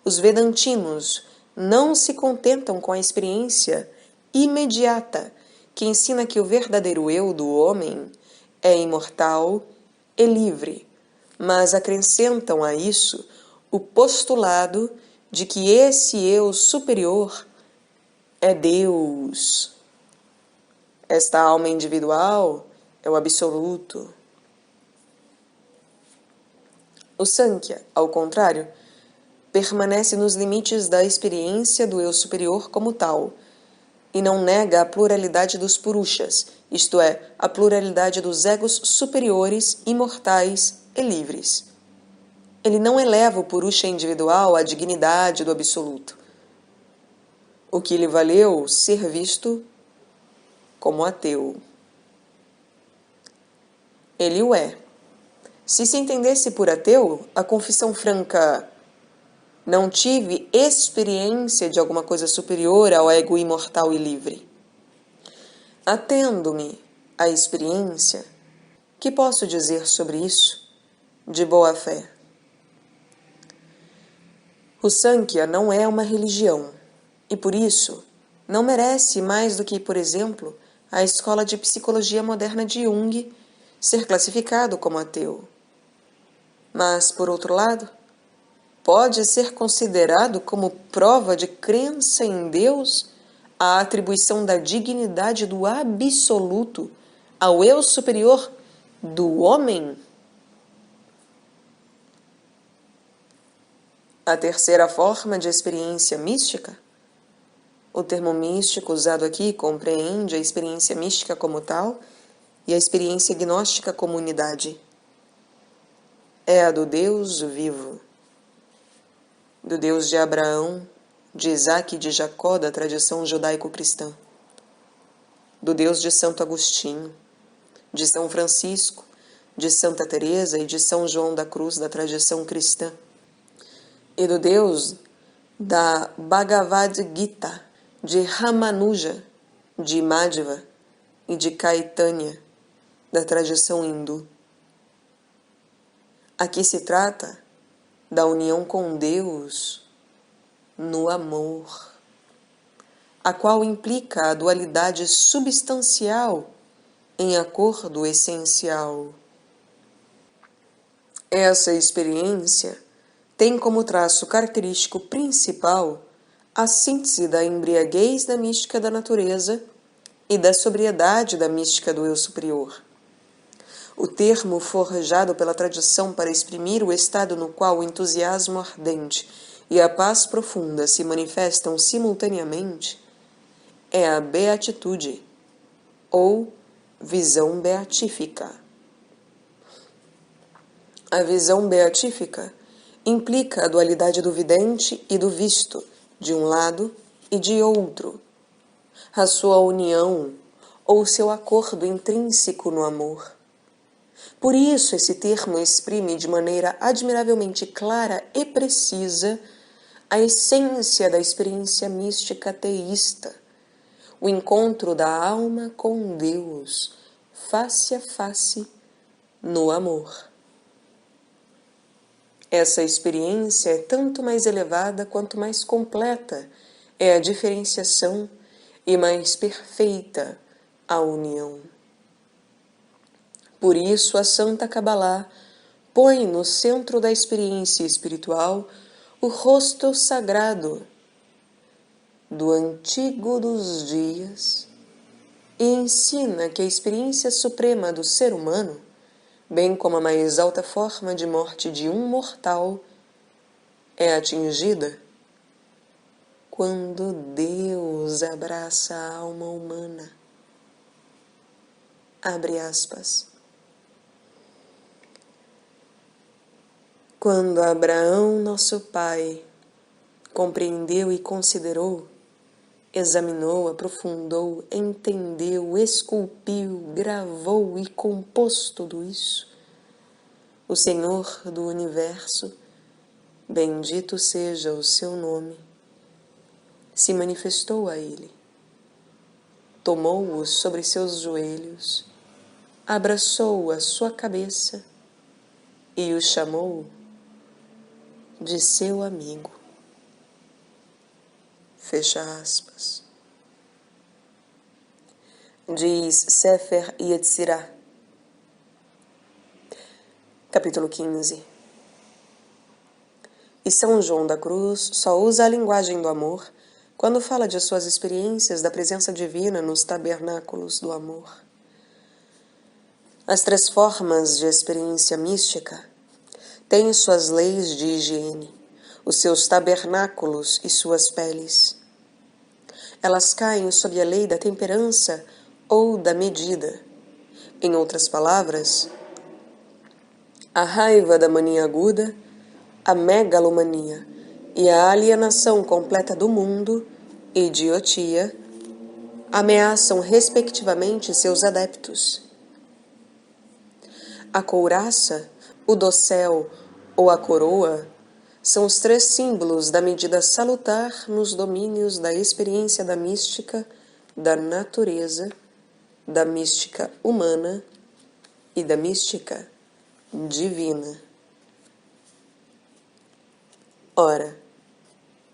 Speaker 2: os vedantinos não se contentam com a experiência imediata que ensina que o verdadeiro eu do homem é imortal e livre, mas acrescentam a isso o postulado de que esse eu superior é Deus. Esta alma individual é o absoluto. O Sankhya, ao contrário, permanece nos limites da experiência do eu superior como tal, e não nega a pluralidade dos Purushas, isto é, a pluralidade dos egos superiores, imortais e livres. Ele não eleva o Purusha individual à dignidade do absoluto, o que lhe valeu ser visto como ateu. Ele o é. Se se entendesse por ateu, a confissão franca "não tive experiência de alguma coisa superior ao ego imortal e livre. Atendo-me à experiência, que posso dizer sobre isso de boa fé?" O Sankhya não é uma religião, e por isso não merece mais do que, por exemplo, a escola de psicologia moderna de Jung ser classificado como ateu. Mas, por outro lado, pode ser considerado como prova de crença em Deus a atribuição da dignidade do absoluto ao eu superior do homem? A terceira forma de experiência mística, o termo místico usado aqui compreende a experiência mística como tal e a experiência gnóstica como unidade. É a do Deus vivo, do Deus de Abraão, de Isaac e de Jacó da tradição judaico-cristã, do Deus de Santo Agostinho, de São Francisco, de Santa Teresa e de São João da Cruz da tradição cristã, e do Deus da Bhagavad Gita, de Ramanuja, de Madhva e de Caitanya, da tradição hindu. Aqui se trata da união com Deus no amor, a qual implica a dualidade substancial em acordo essencial. Essa experiência tem como traço característico principal a síntese da embriaguez da mística da natureza e da sobriedade da mística do eu superior. O termo forjado pela tradição para exprimir o estado no qual o entusiasmo ardente e a paz profunda se manifestam simultaneamente é a beatitude, ou visão beatífica. A visão beatífica implica a dualidade do vidente e do visto, de um lado e de outro, a sua união ou seu acordo intrínseco no amor. Por isso, esse termo exprime de maneira admiravelmente clara e precisa a essência da experiência mística teísta, o encontro da alma com Deus, face a face, no amor. Essa experiência é tanto mais elevada quanto mais completa é a diferenciação e mais perfeita a união. Por isso, a Santa Cabalá põe no centro da experiência espiritual o rosto sagrado do antigo dos dias e ensina que a experiência suprema do ser humano, bem como a mais alta forma de morte de um mortal, é atingida quando Deus abraça a alma humana. Abre aspas. Quando Abraão, nosso pai, compreendeu e considerou, examinou, aprofundou, entendeu, esculpiu, gravou e compôs tudo isso, o Senhor do Universo, bendito seja o seu nome, se manifestou a ele, tomou-o sobre seus joelhos, abraçou a sua cabeça e o chamou de seu amigo. Fecha aspas. Diz Sefer Yetzirah, capítulo 15. E São João da Cruz só usa a linguagem do amor quando fala de suas experiências da presença divina nos tabernáculos do amor. As três formas de experiência mística têm suas leis de higiene, os seus tabernáculos e suas peles. Elas caem sob a lei da temperança ou da medida. Em outras palavras, a raiva da mania aguda, a megalomania e a alienação completa do mundo, idiotia, ameaçam respectivamente seus adeptos. A couraça, o dossel ou a coroa são os três símbolos da medida salutar nos domínios da experiência da mística, da natureza, da mística humana e da mística divina. Ora,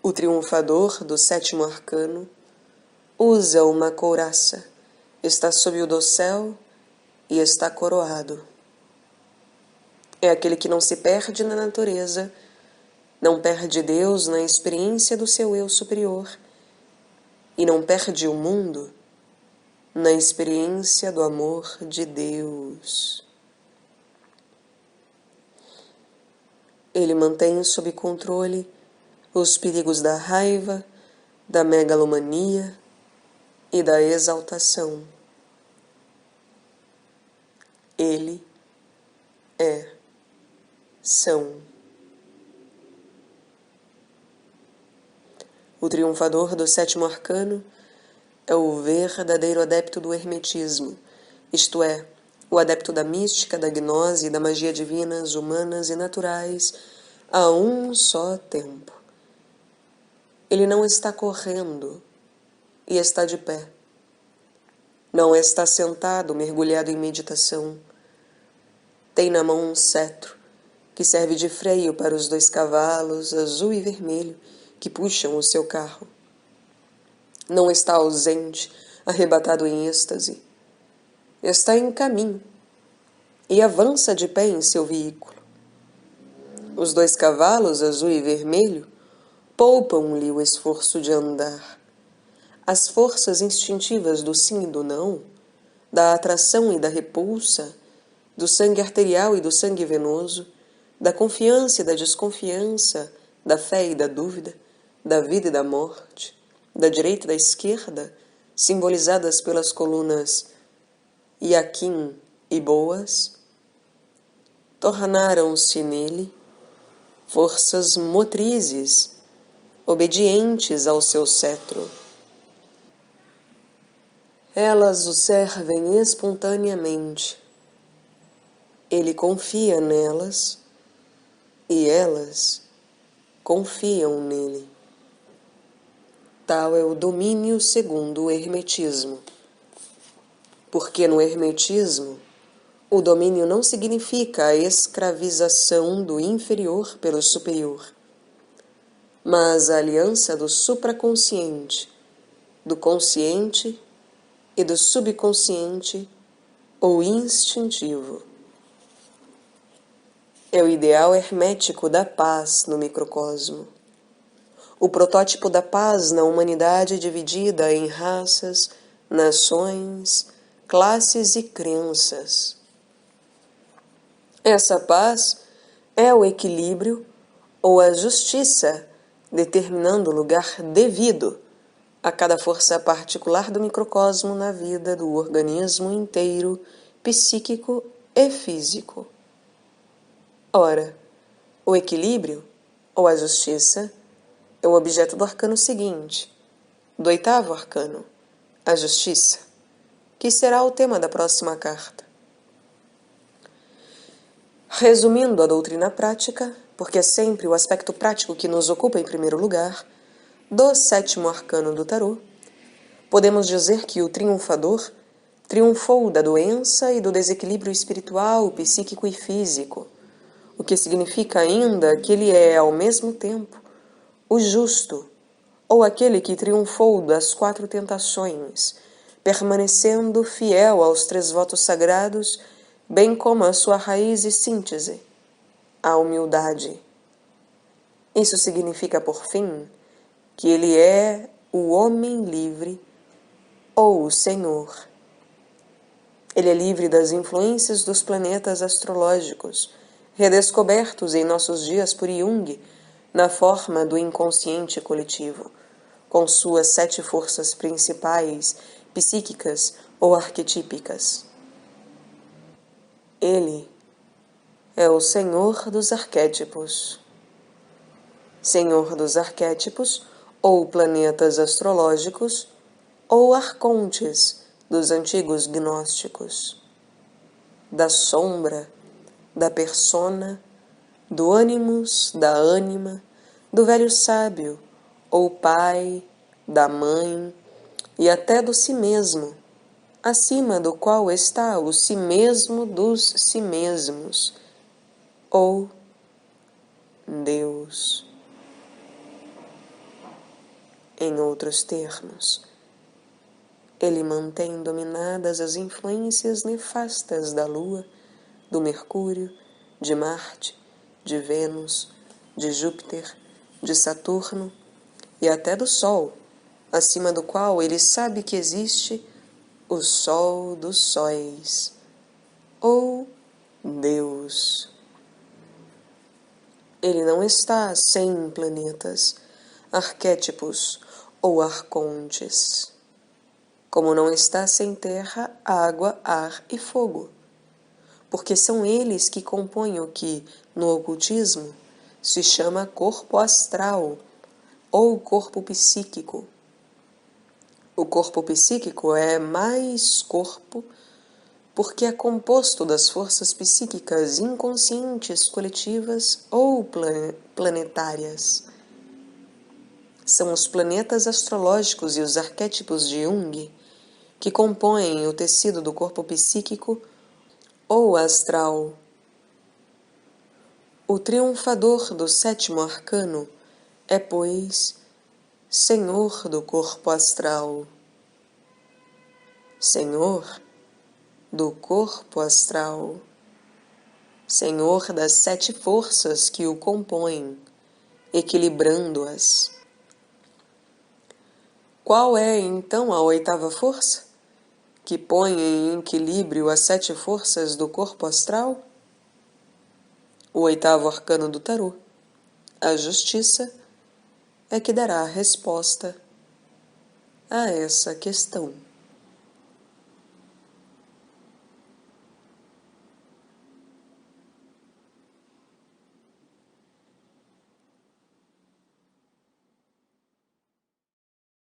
Speaker 2: o triunfador do sétimo arcano, usa uma couraça, está sob o dossel e está coroado. É aquele que não se perde na natureza, não perde Deus na experiência do seu eu superior e não perde o mundo na experiência do amor de Deus. Ele mantém sob controle os perigos da raiva, da megalomania e da exaltação. Ele são. O triunfador do sétimo arcano é o verdadeiro adepto do hermetismo, isto é, o adepto da mística, da gnose e da magia divinas, humanas e naturais a um só tempo. Ele não está correndo e está de pé. Não está sentado, mergulhado em meditação. Tem na mão um cetro, que serve de freio para os 2 cavalos, azul e vermelho, que puxam o seu carro. Não está ausente, arrebatado em êxtase. Está em caminho e avança de pé em seu veículo. Os 2 cavalos, azul e vermelho, poupam-lhe o esforço de andar. As forças instintivas do sim e do não, da atração e da repulsa, do sangue arterial e do sangue venoso, da confiança e da desconfiança, da fé e da dúvida, da vida e da morte, da direita e da esquerda, simbolizadas pelas colunas Iaquim e Boas, tornaram-se nele forças motrizes, obedientes ao seu cetro. Elas o servem espontaneamente. Ele confia nelas e elas confiam nele. Tal é o domínio segundo o hermetismo. Porque no hermetismo, o domínio não significa a escravização do inferior pelo superior, mas a aliança do supraconsciente, do consciente e do subconsciente ou instintivo. É o ideal hermético da paz no microcosmo. O protótipo da paz na humanidade dividida em raças, nações, classes e crenças. Essa paz é o equilíbrio ou a justiça, determinando o lugar devido a cada força particular do microcosmo na vida do organismo inteiro, psíquico e físico. Ora, o equilíbrio ou a justiça é o objeto do arcano seguinte, do 8º arcano, a justiça, que será o tema da próxima carta. Resumindo a doutrina prática, porque é sempre o aspecto prático que nos ocupa em primeiro lugar, do 7º arcano do tarô, podemos dizer que o triunfador triunfou da doença e do desequilíbrio espiritual, psíquico e físico, o que significa ainda que ele é, ao mesmo tempo, o justo, ou aquele que triunfou das 4 tentações, permanecendo fiel aos 3 votos sagrados, bem como a sua raiz e síntese, a humildade. Isso significa, por fim, que ele é o homem livre ou o Senhor. Ele é livre das influências dos planetas astrológicos, redescobertos em nossos dias por Jung, na forma do inconsciente coletivo, com suas 7 forças principais, psíquicas ou arquetípicas. Ele é o Senhor dos arquétipos. Senhor dos arquétipos, ou planetas astrológicos, ou arcontes dos antigos gnósticos, da sombra, da persona, do ânimos, da ânima, do velho sábio, ou pai, da mãe, e até do si mesmo, acima do qual está o si mesmo dos si mesmos, ou Deus. Em outros termos, ele mantém dominadas as influências nefastas da Lua, do Mercúrio, de Marte, de Vênus, de Júpiter, de Saturno e até do Sol, acima do qual ele sabe que existe o Sol dos Sóis, ou Deus. Ele não está sem planetas, arquétipos ou arcontes, como não está sem terra, água, ar e fogo, porque são eles que compõem o que, no ocultismo, se chama corpo astral ou corpo psíquico. O corpo psíquico é mais corpo porque é composto das forças psíquicas inconscientes, coletivas ou planetárias. São os planetas astrológicos e os arquétipos de Jung que compõem o tecido do corpo psíquico ou astral. O triunfador do sétimo arcano é, pois, Senhor do corpo astral. Senhor do corpo astral. Senhor das 7 forças que o compõem, equilibrando-as. Qual é, então, a 8ª força, que põe em equilíbrio as 7 forças do corpo astral? O 8º arcano do tarô, a justiça, é que dará a resposta a essa questão.